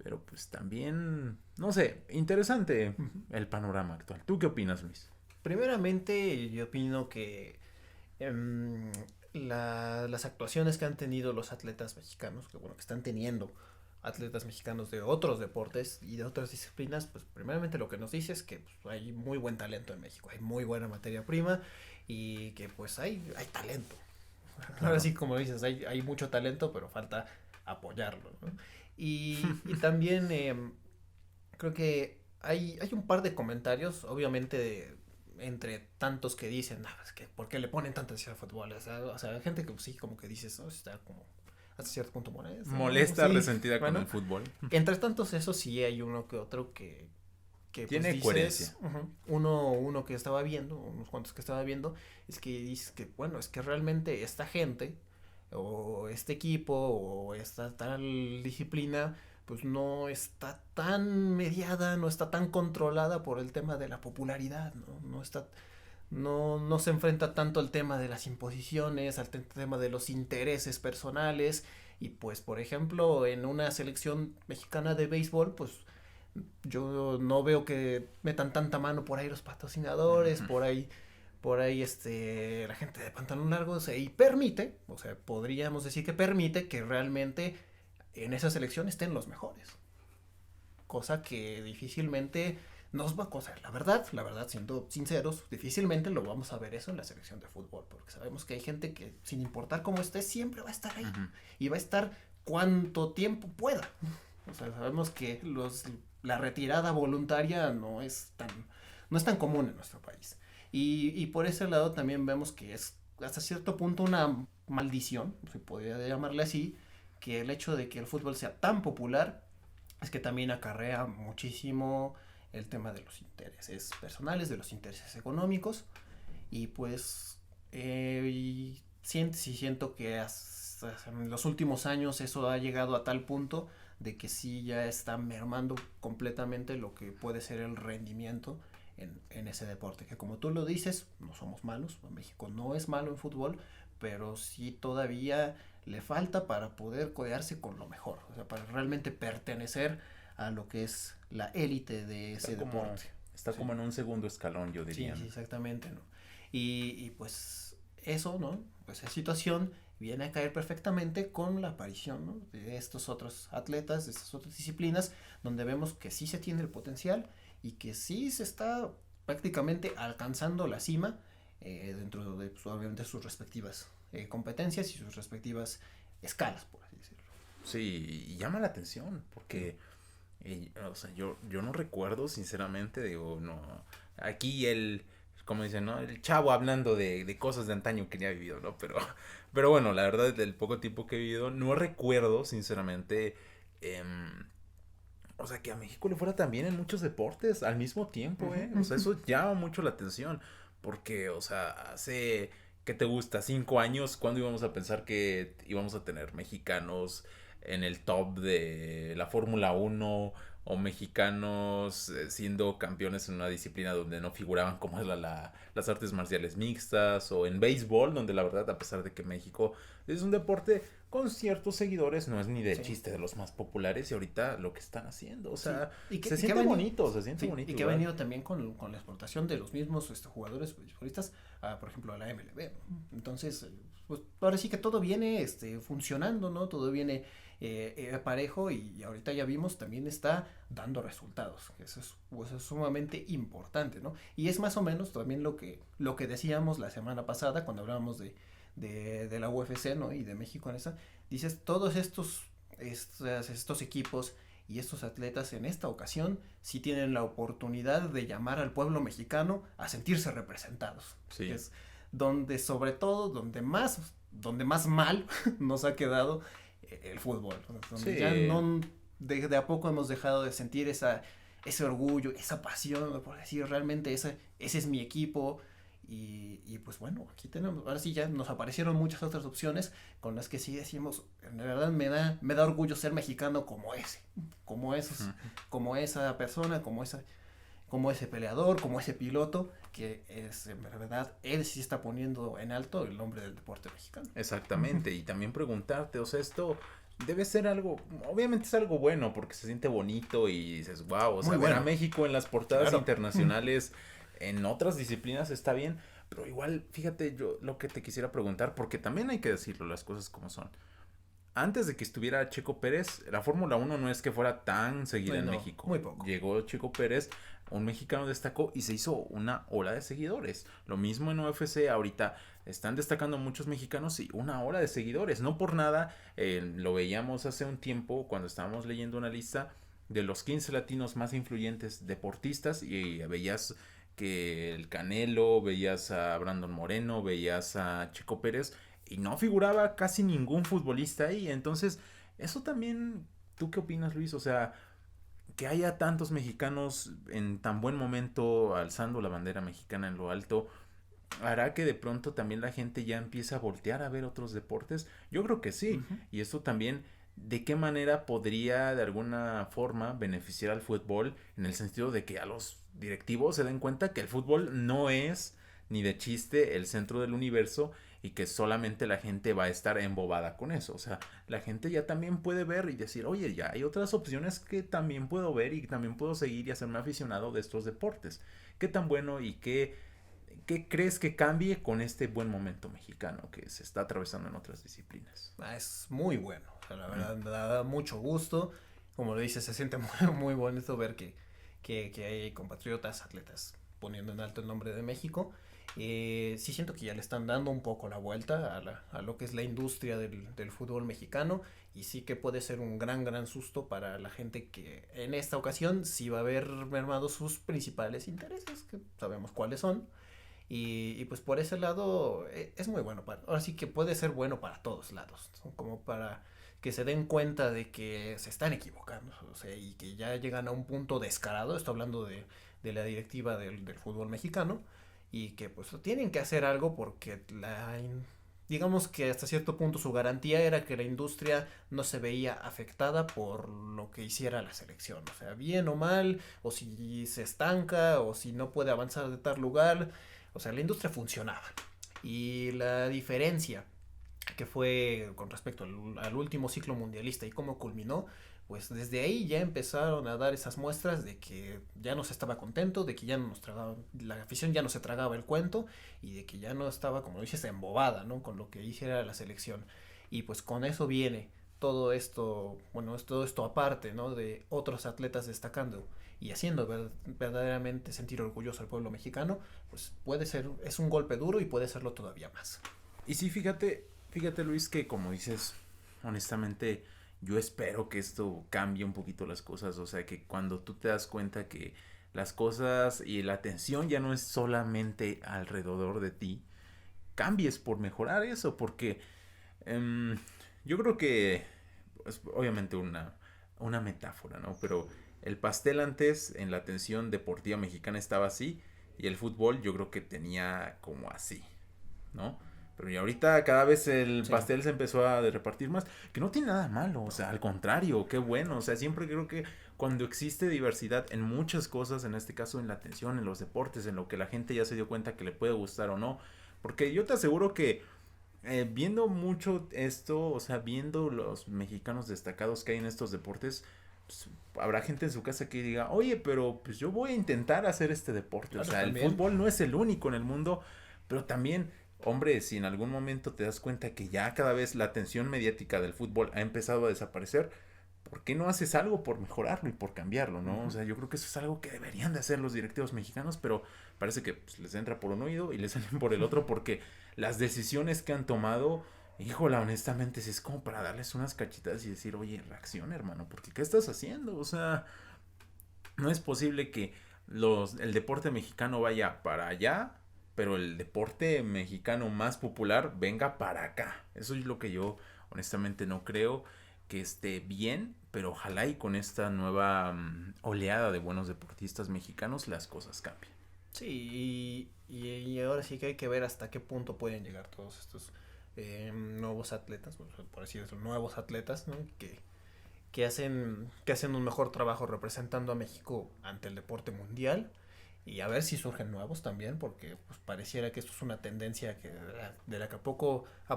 Pero pues también, no sé, interesante Ujú. el panorama actual. ¿Tú qué opinas, Luis? Primeramente, yo opino que em, las actuaciones que han tenido los atletas mexicanos, que bueno, que están teniendo atletas mexicanos de otros deportes y de otras disciplinas, pues primeramente lo que nos dice es que pues, hay muy buen talento en México, hay muy buena materia prima y que pues hay talento. Ahora Claro. sí, como dices, hay mucho talento, pero falta apoyarlo, ¿no? Y también creo que hay un par de comentarios, obviamente, entre tantos que dicen, "Ah, es que, ¿por qué le ponen tanta atención al fútbol?" O sea, hay gente que pues, sí, como que dices, ¿no? Está como hasta cierto punto molesta, ¿no? Molesta, Sí, resentida con el bueno, fútbol. entre tantos eso sí hay uno que otro que pues Tiene dices, coherencia. uno que estaba viendo, unos cuantos que estaba viendo, es que dices que, bueno, es que realmente esta gente, o este equipo, o esta tal disciplina, pues no está tan mediada, no está tan controlada por el tema de la popularidad, ¿no? No se enfrenta tanto al tema de las imposiciones, al tema de los intereses personales, y pues, por ejemplo, en una selección mexicana de béisbol, pues yo no veo que metan tanta mano por ahí los patrocinadores, Ujú. por ahí la gente de pantalón largo, o sea, y permite, o sea, podríamos decir que permite que realmente en esa selección estén los mejores. Cosa que difícilmente nos va a costar. La verdad, siendo sinceros, difícilmente lo vamos a ver eso en la selección de fútbol, porque sabemos que hay gente que, sin importar cómo esté, siempre va a estar ahí. Ujú. Y va a estar cuanto tiempo pueda. O sea, sabemos que la retirada voluntaria no es tan común en nuestro país. Y por ese lado también vemos que es hasta cierto punto una maldición, se podría llamarle así, que el hecho de que el fútbol sea tan popular es que también acarrea muchísimo el tema de los intereses personales, de los intereses económicos, y pues siento que hasta en los últimos años eso ha llegado a tal punto de que sí ya está mermando completamente lo que puede ser el rendimiento en ese deporte, que como tú lo dices, no somos malos, México no es malo en fútbol, pero sí todavía le falta para poder codearse con lo mejor, o sea, para realmente pertenecer a lo que es la élite de Está ese como, deporte. está Sí, como en un segundo escalón, yo sí, diría, sí, ¿no? exactamente, ¿no? Y pues eso, ¿no? Pues esa situación viene a caer perfectamente con la aparición, ¿no? De estos otros atletas, de estas otras disciplinas, donde vemos que sí se tiene el potencial y que sí se está prácticamente alcanzando la cima dentro de, pues, obviamente, sus respectivas competencias y sus respectivas escalas, por así decirlo. Sí, y llama la atención, porque, o sea, yo no recuerdo, sinceramente, digo, no, aquí como dicen, ¿no? El chavo hablando de cosas de antaño que ya ha vivido, ¿no? Pero bueno, la verdad, del poco tiempo que he vivido, no recuerdo, sinceramente, em, o sea, que a México le fuera tan bien en muchos deportes al mismo tiempo, Ujú, ¿eh? O sea, ujú. eso llama mucho la atención. Porque, o sea, hace, ¿qué te gusta? 5 años, ¿cuándo íbamos a pensar que íbamos a tener mexicanos en el top de la Fórmula 1 o mexicanos siendo campeones en una disciplina donde no figuraban como es las artes marciales mixtas o en béisbol, donde la verdad, a pesar de que México es un deporte con ciertos seguidores, no es ni de Sí. chiste de los más populares y ahorita lo que están haciendo, o Sí, sea, y que, se y que ha siente venido, bonito, se siente sí, y bonito que ha igual. venido también con la exportación de los mismos jugadores futbolistas, por ejemplo, a la MLB, ¿no? Entonces, pues ahora sí que todo viene funcionando, ¿no? Todo viene parejo y ahorita ya vimos también está dando resultados. Eso es, pues, es sumamente importante, ¿no? Y es más o menos también lo que decíamos la semana pasada cuando hablábamos de la UFC, ¿no? Y de México en esa. Dices, todos estos equipos y estos atletas en esta ocasión sí tienen la oportunidad de llamar al pueblo mexicano a sentirse representados. Sí. Es donde sobre todo, donde más mal nos ha quedado el fútbol. Donde Sí. ya no, de a poco hemos dejado de sentir ese orgullo, esa pasión, por decir realmente ese es mi equipo. Y pues bueno, aquí tenemos, ahora sí ya nos aparecieron muchas otras opciones con las que sí decimos, en verdad me da orgullo ser mexicano como ese, como esos, Ujú. como esa persona, como ese peleador, como ese piloto, que es en verdad, él sí está poniendo en alto el nombre del deporte mexicano. Exactamente, y también preguntarte, o sea, esto debe ser algo, obviamente es algo bueno porque se siente bonito y dices, wow, o sea, Muy ver a bueno. México en las portadas Claro. internacionales en otras disciplinas está bien, pero igual, fíjate, yo lo que te quisiera preguntar, porque también hay que decirlo las cosas como son. Antes de que estuviera Checo Pérez, la Fórmula Uno no es que fuera tan seguida en No, México. muy poco. Llegó Checo Pérez, un mexicano destacó y se hizo una ola de seguidores. Lo mismo en UFC, ahorita están destacando muchos mexicanos y una ola de seguidores. No por nada, lo veíamos hace un tiempo cuando estábamos leyendo una lista de los 15 latinos más influyentes deportistas y veías que el Canelo, veías a Brandon Moreno, veías a Checo Pérez y no figuraba casi ningún futbolista ahí. Entonces, eso también, ¿tú qué opinas, Luis? O sea, que haya tantos mexicanos en tan buen momento alzando la bandera mexicana en lo alto, ¿hará que de pronto también la gente ya empiece a voltear a ver otros deportes? Yo creo que sí. Ujú. Y esto también, ¿de qué manera podría de alguna forma beneficiar al fútbol en el sentido de que a los directivos se den cuenta que el fútbol no es ni de chiste el centro del universo y que solamente la gente va a estar embobada con eso? O sea, la gente ya también puede ver y decir, oye, ya hay otras opciones que también puedo ver y también puedo seguir y hacerme aficionado de estos deportes. ¿Qué tan bueno y qué crees que cambie con este buen momento mexicano que se está atravesando en otras disciplinas? Es muy bueno, o sea, la Mm. verdad me da mucho gusto. Como lo dices, se siente muy, muy bonito ver que hay compatriotas, atletas poniendo en alto el nombre de México. Sí siento que ya le están dando un poco la vuelta a lo que es la industria del fútbol mexicano y sí que puede ser un gran susto para la gente que en esta ocasión sí va a haber mermado sus principales intereses, que sabemos cuáles son. Pues por ese lado es muy bueno ahora sí que puede ser bueno para todos lados, ¿no? Como para que se den cuenta de que se están equivocando, o sea, y que ya llegan a un punto descarado, estoy hablando de la directiva del fútbol mexicano, y que pues tienen que hacer algo porque digamos que hasta cierto punto su garantía era que la industria no se veía afectada por lo que hiciera la selección, o sea, bien o mal, o si se estanca, o si no puede avanzar de tal lugar, o sea, la industria funcionaba. Y la diferencia que fue con respecto al último ciclo mundialista y cómo culminó, pues desde ahí ya empezaron a dar esas muestras de que ya no se estaba contento, de que ya no nos tragaba, la afición ya no se tragaba el cuento y de que ya no estaba, como dices, embobada, ¿no? Con lo que hiciera la selección. Y pues con eso viene todo esto, bueno, es todo esto aparte, ¿no? De otros atletas destacando y haciendo verdaderamente sentir orgulloso al pueblo mexicano, pues puede ser, es un golpe duro y puede serlo todavía más. Y sí, fíjate Luis, que como dices, honestamente, yo espero que esto cambie un poquito las cosas. O sea, que cuando tú te das cuenta que las cosas y la atención ya no es solamente alrededor de ti, cambies por mejorar eso, porque em, yo creo que es obviamente una metáfora, ¿no? Pero el pastel antes en la atención deportiva mexicana estaba así y el fútbol yo creo que tenía como así, ¿no? Pero y ahorita cada vez el Sí. pastel se empezó a repartir más, que no tiene nada malo, o sea, al contrario, qué bueno, o sea, siempre creo que cuando existe diversidad en muchas cosas, en este caso en la atención, en los deportes, en lo que la gente ya se dio cuenta que le puede gustar o no, porque yo te aseguro que viendo mucho esto, o sea, viendo los mexicanos destacados que hay en estos deportes, pues, habrá gente en su casa que diga, oye, pero pues yo voy a intentar hacer este deporte. O Claro, sea, el también. fútbol no es el único en el mundo, pero también hombre, si en algún momento te das cuenta que ya cada vez la atención mediática del fútbol ha empezado a desaparecer, ¿por qué no haces algo por mejorarlo y por cambiarlo, no? O sea, yo creo que eso es algo que deberían de hacer los directivos mexicanos, pero parece que pues, les entra por un oído y les salen por el otro porque las decisiones que han tomado, híjola, honestamente, si es como para darles unas cachitas y decir, oye, reacciona, hermano, porque ¿qué estás haciendo? O sea, no es posible que el deporte mexicano vaya para allá, pero el deporte mexicano más popular venga para acá. Eso es lo que yo honestamente no creo que esté bien, pero ojalá y con esta nueva oleada de buenos deportistas mexicanos las cosas cambien. Sí, y ahora sí que hay que ver hasta qué punto pueden llegar todos estos nuevos atletas, por así decirlo, nuevos atletas, ¿no? Que hacen un mejor trabajo representando a México ante el deporte mundial y a ver si surgen nuevos también, porque pues pareciera que esto es una tendencia de la que a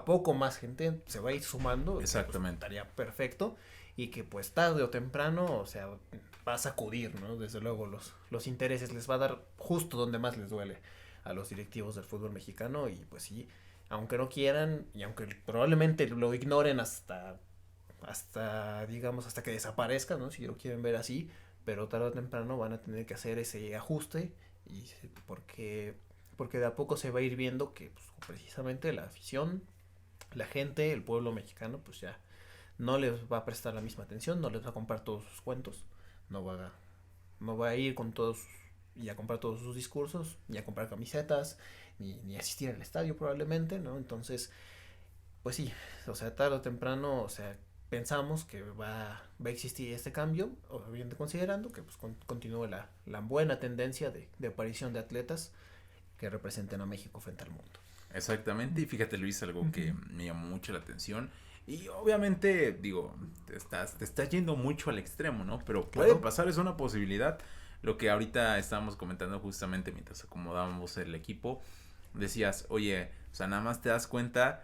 poco más gente se va a ir sumando. Exactamente. Pues, estaría perfecto y que pues tarde o temprano, o sea, va a sacudir, ¿no? Desde luego los intereses, les va a dar justo donde más les duele a los directivos del fútbol mexicano y pues sí, aunque no quieran y aunque probablemente lo ignoren hasta digamos, hasta que desaparezca, ¿no? Si lo quieren ver así, pero tarde o temprano van a tener que hacer ese ajuste y porque de a poco se va a ir viendo que pues, precisamente la afición, la gente, el pueblo mexicano, pues ya no les va a prestar la misma atención, no les va a comprar todos sus cuentos, no va a, no va a ir con todos y a comprar todos sus discursos, ni a comprar camisetas, ni asistir al estadio probablemente, ¿no? Entonces, pues sí, o sea, tarde o temprano, o sea, pensamos que va a existir este cambio, obviamente considerando que pues, continúe la buena tendencia de aparición de atletas que representen a México frente al mundo. Exactamente, y fíjate Luis, algo que me llamó mucho la atención. Y obviamente, digo, te estás yendo mucho al extremo, ¿no? Pero puede Claro. pasar, es una posibilidad. Lo que ahorita estábamos comentando justamente mientras acomodábamos el equipo, decías, oye, o sea, nada más te das cuenta,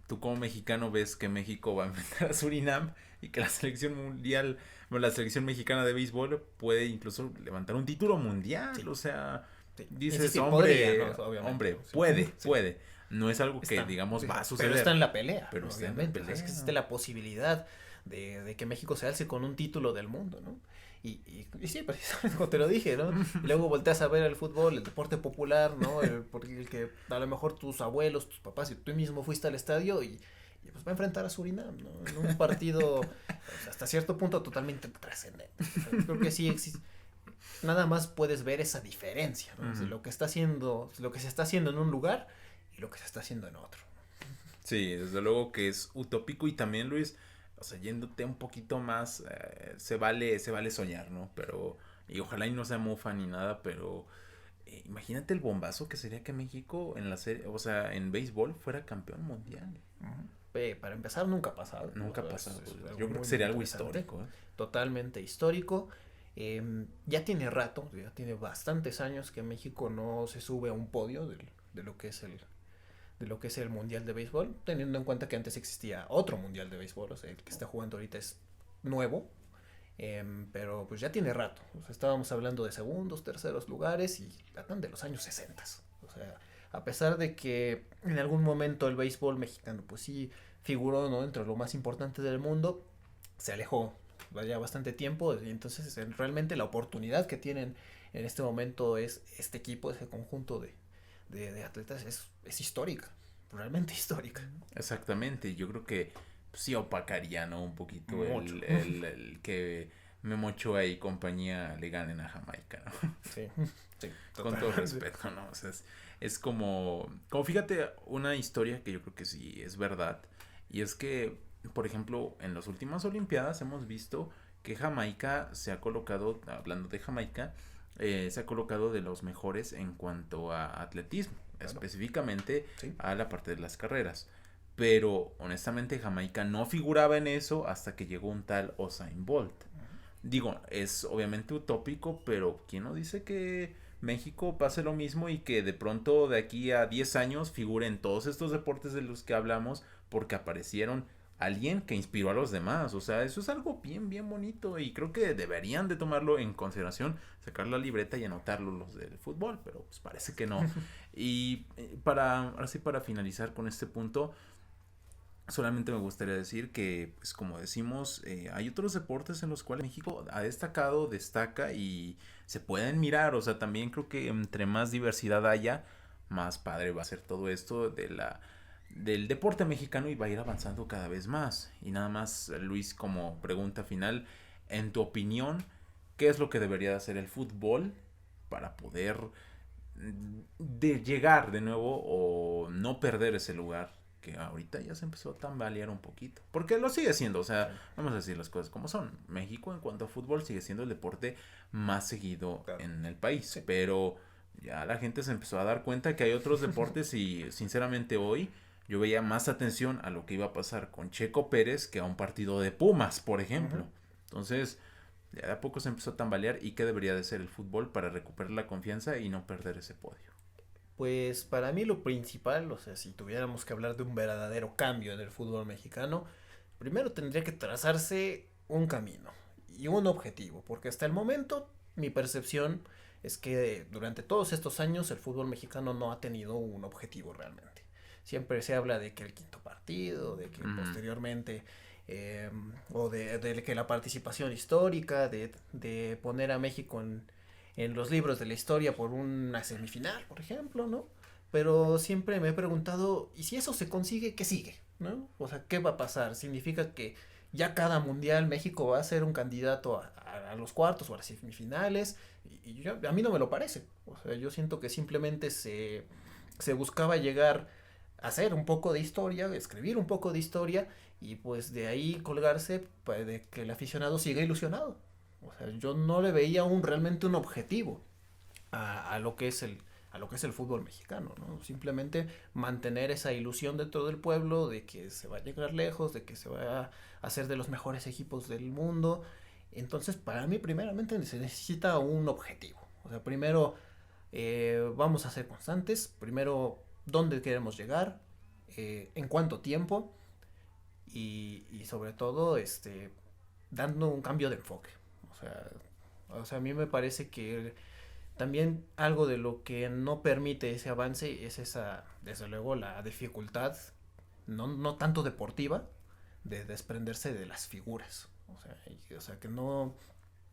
tú como mexicano ves que México va a enfrentar a Surinam y que la selección mundial, bueno, la selección mexicana de béisbol puede incluso levantar un título mundial, Sí, o sea, sí. dices, Insistir, podría, hombre, ¿no? Obviamente. hombre, Sí. puede, Sí. puede. No es algo que, Está, digamos, va a pero está en suceder, la pelea, pero ¿no? está en la Obviamente. O sea, es que pelea. existe la posibilidad de que México se alce con un título del mundo, ¿no? Y sí, precisamente como te lo dije, ¿no? Y luego volteas a ver el fútbol, el deporte popular, ¿no? El que a lo mejor tus abuelos, tus papás y tú mismo fuiste al estadio y pues va a enfrentar a Surinam, ¿no? En un partido, o sea, hasta cierto punto totalmente trascendente. O sea, creo que sí existe. Nada más puedes ver esa diferencia, ¿no? De lo que está haciendo, lo que se está haciendo en un lugar y lo que se está haciendo en otro. Sí, desde luego que es utópico y también Luis, o sea, yéndote un poquito más, se vale soñar, ¿no? Pero, y ojalá y no sea mofa ni nada, pero imagínate el bombazo que sería que México en la serie, o sea, en béisbol fuera campeón mundial. Para empezar, nunca ha pasado. Nunca O ha sea, pasado. es Yo creo muy, que muy sería algo interesante. histórico, ¿eh? Totalmente histórico. Ya tiene rato, ya tiene bastantes años que México no se sube a un podio de lo que es de lo que es el Mundial de Béisbol, teniendo en cuenta que antes existía otro Mundial de Béisbol, o sea, el que está jugando ahorita es nuevo, pero pues ya tiene rato, o sea, estábamos hablando de segundos, terceros lugares y datan de los años 60, o sea, a pesar de que en algún momento el béisbol mexicano pues sí figuró, ¿no? Entre lo más importante del mundo, se alejó ya bastante tiempo y entonces realmente la oportunidad que tienen en este momento es este equipo, ese conjunto de atletas es histórica, realmente histórica. Exactamente, yo creo que pues, sí opacaría, ¿no? Un poquito Mucho. el que Memo Ochoa y compañía le ganen a Jamaica, ¿no? Sí, sí, Con todo totalmente. respeto, ¿no? O sea, es como fíjate, una historia que yo creo que sí es verdad, y es que, por ejemplo, en las últimas Olimpiadas hemos visto que Jamaica se ha colocado, hablando de Jamaica, se ha colocado de los mejores en cuanto a atletismo, Claro. específicamente Sí. a la parte de las carreras. Pero honestamente Jamaica no figuraba en eso hasta que llegó un tal Usain Bolt. Digo, es obviamente utópico, pero ¿quién no dice que México pase lo mismo y que de pronto de aquí a 10 años figure en todos estos deportes de los que hablamos porque aparecieron alguien que inspiró a los demás. O sea, eso es algo bien, bien bonito y creo que deberían de tomarlo en consideración, sacar la libreta y anotarlo los del fútbol, pero pues parece que no. Y ahora sí, para finalizar con este punto, solamente me gustaría decir que, pues como decimos, hay otros deportes en los cuales México ha destacado, destaca y se pueden mirar. O sea, también creo que entre más diversidad haya, más padre va a ser todo esto del deporte mexicano y va a ir avanzando cada vez más. Y nada más, Luis, como pregunta final, en tu opinión, ¿qué es lo que debería hacer el fútbol para poder de llegar de nuevo o no perder ese lugar que ahorita ya se empezó a tambalear un poquito? Porque lo sigue siendo, o sea, vamos a decir las cosas como son. México en cuanto a fútbol sigue siendo el deporte más seguido en el país, Sí. pero ya la gente se empezó a dar cuenta que hay otros deportes y sinceramente hoy yo veía más atención a lo que iba a pasar con Checo Pérez que a un partido de Pumas, por ejemplo. Entonces, ya de a poco se empezó a tambalear. ¿Y qué debería de ser el fútbol para recuperar la confianza y no perder ese podio? Pues para mí lo principal, o sea, si tuviéramos que hablar de un verdadero cambio en el fútbol mexicano, primero tendría que trazarse un camino y un objetivo, porque hasta el momento mi percepción es que durante todos estos años el fútbol mexicano no ha tenido un objetivo realmente. Siempre se habla de que el quinto partido, de que posteriormente, de que la participación histórica, de poner a México en los libros de la historia por una semifinal, por ejemplo, ¿no? Pero siempre me he preguntado, ¿y si eso se consigue, qué sigue? ¿No? O sea, ¿qué va a pasar? ¿Significa que ya cada mundial México va a ser un candidato a los cuartos o a las semifinales? A mí no me lo parece. O sea, yo siento que simplemente se buscaba llegar a hacer un poco de historia, escribir un poco de historia y pues de ahí colgarse pues, de que el aficionado siga ilusionado. O sea, yo no le veía realmente un objetivo a lo que es el fútbol mexicano, ¿no? Simplemente mantener esa ilusión dentro del pueblo de que se va a llegar lejos, de que se va a hacer de los mejores equipos del mundo. Entonces, para mí, primeramente se necesita un objetivo. O sea, primero vamos a ser constantes. Primero, ¿dónde queremos llegar? ¿En cuánto tiempo? Y sobre todo, dando un cambio de enfoque. O sea, a mí me parece que también algo de lo que no permite ese avance es esa, desde luego, la dificultad, no tanto deportiva, de desprenderse de las figuras. O sea que no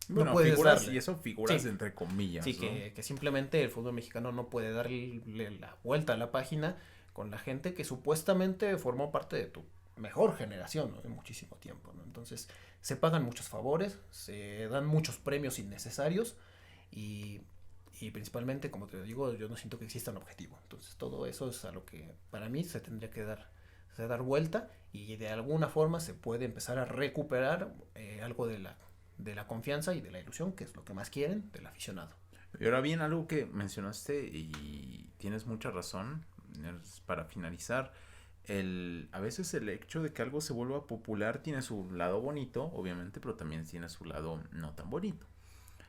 Bueno, puedes figuras, y darle. eso figuras Sí, entre comillas, sí, ¿no? que simplemente el fútbol mexicano no puede darle la vuelta a la página con la gente que supuestamente formó parte de tu mejor generación, ¿no? De muchísimo tiempo, ¿no? Entonces se pagan muchos favores, se dan muchos premios innecesarios y, y principalmente, como te digo, yo no siento que exista un objetivo. Entonces todo eso es a lo que para mí se tendría que dar vuelta y de alguna forma se puede empezar a recuperar algo de la confianza y de la ilusión, que es lo que más quieren del aficionado. Y ahora bien, algo que mencionaste y tienes mucha razón, para finalizar, a veces el hecho de que algo se vuelva popular tiene su lado bonito, obviamente, pero también tiene su lado no tan bonito.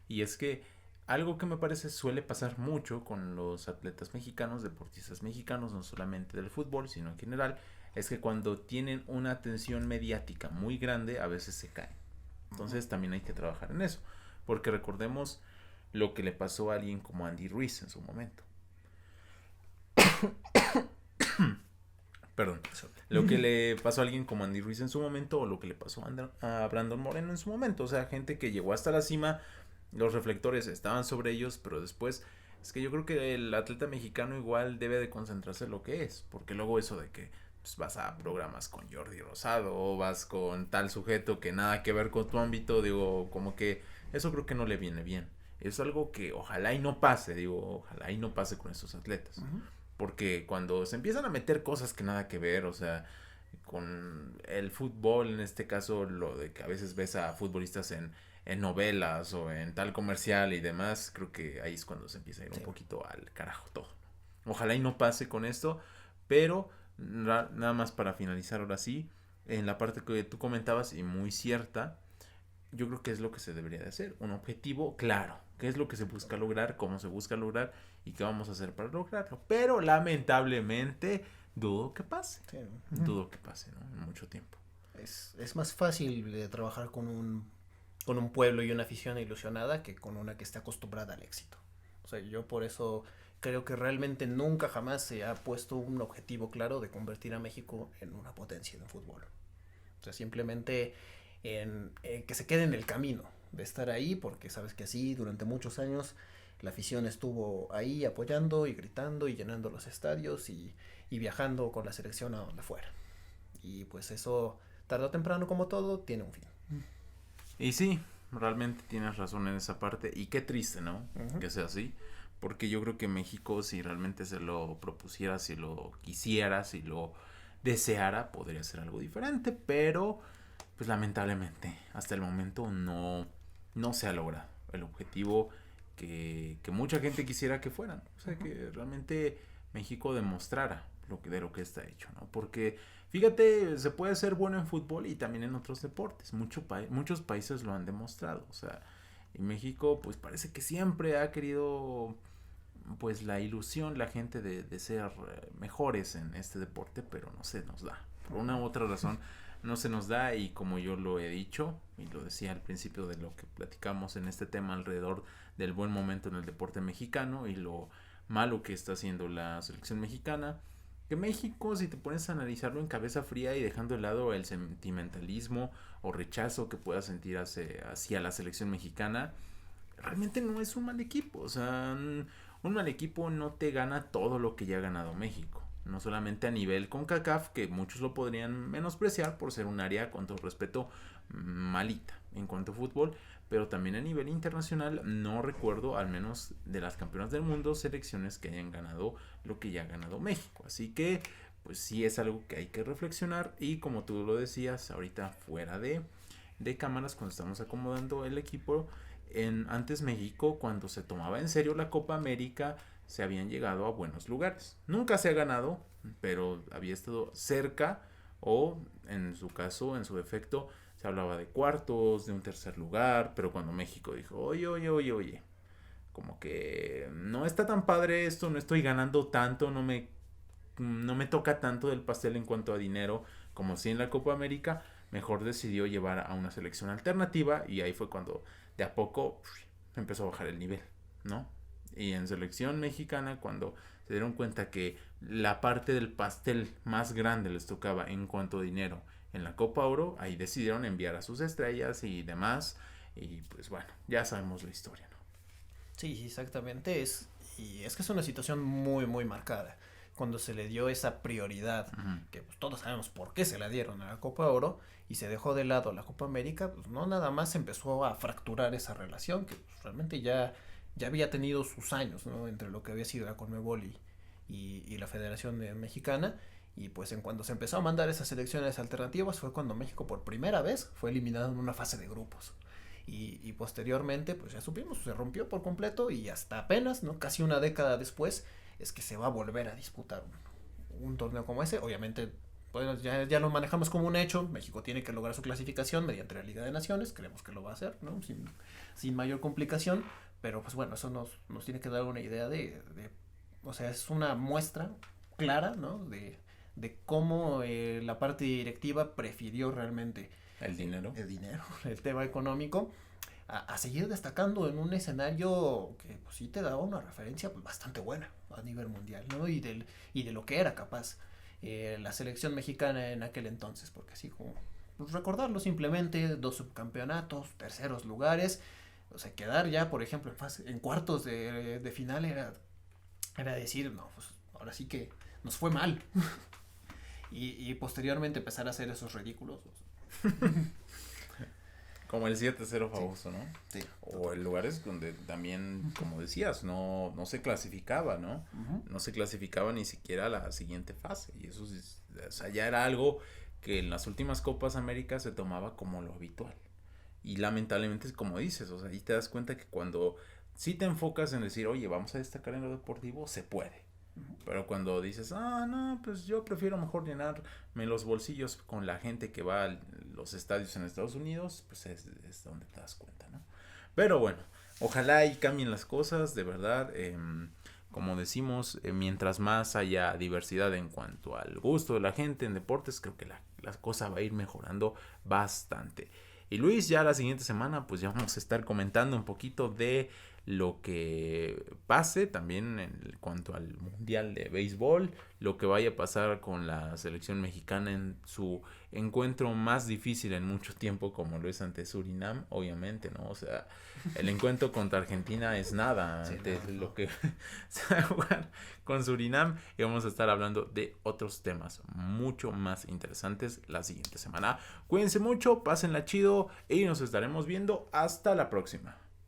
Y es que algo que me parece suele pasar mucho con los atletas mexicanos, deportistas mexicanos, no solamente del fútbol, sino en general, es que cuando tienen una atención mediática muy grande, a veces se caen. Entonces también hay que trabajar en eso, porque recordemos lo que le pasó a alguien como Andy Ruiz en su momento. Perdón. Lo que le pasó a alguien como Andy Ruiz en su momento o lo que le pasó a Brandon Moreno en su momento. O sea, gente que llegó hasta la cima, los reflectores estaban sobre ellos, pero después es que yo creo que el atleta mexicano igual debe de concentrarse en lo que es, porque luego eso de que pues, vas a programas con Jordi Rosado o vas con tal sujeto que nada que ver con tu ámbito, digo, como que eso creo que no le viene bien. Es algo que ojalá y no pase, digo, ojalá y no pase con estos atletas. Porque cuando se empiezan a meter cosas que nada que ver, o sea, con el fútbol, en este caso, lo de que a veces ves a futbolistas en novelas o en tal comercial y demás, creo que ahí es cuando se empieza a ir un poquito al carajo todo. Ojalá y no pase con esto, pero nada más para finalizar ahora sí, en la parte que tú comentabas y muy cierta, yo creo que es lo que se debería de hacer, un objetivo claro, qué es lo que se busca lograr, cómo se busca lograr y qué vamos a hacer para lograrlo, pero lamentablemente dudo que pase, Sí. dudo que pase, ¿no? En mucho tiempo. Es más fácil trabajar con un pueblo y una afición ilusionada que con una que esté acostumbrada al éxito. O sea, yo por eso creo que realmente nunca jamás se ha puesto un objetivo claro de convertir a México en una potencia de fútbol. O sea, simplemente que se quede en el camino de estar ahí, porque sabes que así durante muchos años la afición estuvo ahí apoyando y gritando y llenando los estadios y viajando con la selección a donde fuera. Y pues eso, tarde o temprano, como todo, tiene un fin. Y sí, realmente tienes razón en esa parte. Y qué triste, ¿no? Uh-huh. Que sea así. Porque yo creo que México, si realmente se lo propusiera, si lo quisiera, si lo deseara, podría ser algo diferente. Pero, pues lamentablemente, hasta el momento no se ha logrado el objetivo que mucha gente quisiera que fueran. O sea, que realmente México demostrara de lo que está hecho, ¿no? Porque fíjate, se puede ser bueno en fútbol y también en otros deportes. Muchos países lo han demostrado. O sea, en México, pues parece que siempre ha querido, pues la ilusión, la gente de ser mejores en este deporte, pero no se nos da. Por una u otra razón, no se nos da y como yo lo he dicho y lo decía al principio de lo que platicamos en este tema alrededor del buen momento en el deporte mexicano y lo malo que está haciendo la selección mexicana, que México, si te pones a analizarlo en cabeza fría y dejando de lado el sentimentalismo o rechazo que puedas sentir hacia la selección mexicana, realmente no es un mal equipo. O sea, un mal equipo no te gana todo lo que ya ha ganado México. No solamente a nivel CONCACAF, que muchos lo podrían menospreciar por ser un área, con todo respeto, malita en cuanto a fútbol, pero también a nivel internacional no recuerdo, al menos de las campeonas del mundo, selecciones que hayan ganado lo que ya ha ganado México. Así que, pues sí es algo que hay que reflexionar y como tú lo decías, ahorita fuera de cámaras, cuando estamos acomodando el equipo, antes México, cuando se tomaba en serio la Copa América, se habían llegado a buenos lugares. Nunca se ha ganado, pero había estado cerca o en su caso, en su defecto, se hablaba de cuartos, de un tercer lugar, pero cuando México dijo, oye, como que no está tan padre esto, no estoy ganando tanto, no me toca tanto del pastel en cuanto a dinero como si en la Copa América, mejor decidió llevar a una selección alternativa y ahí fue cuando de a poco empezó a bajar el nivel, ¿no? Y en selección mexicana, cuando se dieron cuenta que la parte del pastel más grande les tocaba en cuanto a dinero en la Copa Oro, ahí decidieron enviar a sus estrellas y demás. Y pues bueno, ya sabemos la historia, ¿no? Sí, exactamente. Y es que es una situación muy, muy marcada. Cuando se le dio esa prioridad, Uh-huh. que pues, todos sabemos por qué se la dieron a la Copa Oro, y se dejó de lado la Copa América, pues no nada más empezó a fracturar esa relación, que pues, realmente ya había tenido sus años, ¿no? Entre lo que había sido la Conmebol y la Federación Mexicana. Y pues en cuando se empezó a mandar esas selecciones alternativas fue cuando México por primera vez fue eliminado en una fase de grupos. Y posteriormente, pues ya supimos, se rompió por completo y hasta apenas, ¿no? Casi una década después, es que se va a volver a disputar un torneo como ese. Obviamente, pues ya lo manejamos como un hecho. México tiene que lograr su clasificación mediante la Liga de Naciones. Creemos que lo va a hacer, ¿no? Sin mayor complicación. Pero pues bueno, eso nos tiene que dar una idea o sea, es una muestra clara, ¿no? De cómo la parte directiva prefirió realmente El dinero. el dinero, el tema económico, a seguir destacando en un escenario que pues, sí te daba una referencia pues, bastante buena a nivel mundial, ¿no? Y de lo que era capaz la selección mexicana en aquel entonces, porque así como pues, recordarlo simplemente, 2 subcampeonatos, terceros lugares, o sea, quedar ya, por ejemplo, en cuartos de final era decir, no, pues ahora sí que nos fue mal. Y posteriormente empezar a hacer esos ridículos. Como el 7-0 famoso, Sí, ¿no? sí. O en lugares donde también, como decías, no se clasificaba, ¿no? Uh-huh. No se clasificaba ni siquiera a la siguiente fase. Y eso, o sea, ya era algo que en las últimas Copas América se tomaba como lo habitual. Y lamentablemente es como dices, o sea, ahí te das cuenta que cuando sí te enfocas en decir, oye, vamos a destacar en lo deportivo, se puede. Pero cuando dices, no, pues yo prefiero mejor llenarme los bolsillos con la gente que va a los estadios en Estados Unidos, pues es donde te das cuenta, ¿no? Pero bueno, ojalá y cambien las cosas, de verdad. como decimos, mientras más haya diversidad en cuanto al gusto de la gente en deportes, creo que la cosa va a ir mejorando bastante. Y Luis, ya la siguiente semana pues ya vamos a estar comentando un poquito de lo que pase también en cuanto al Mundial de Béisbol, lo que vaya a pasar con la selección mexicana en su encuentro más difícil en mucho tiempo, como lo es ante Surinam, obviamente, ¿no? O sea, el encuentro contra Argentina es nada ante lo que se va a jugar con Surinam, y vamos a estar hablando de otros temas mucho más interesantes la siguiente semana. Cuídense mucho, pásenla chido y nos estaremos viendo hasta la próxima.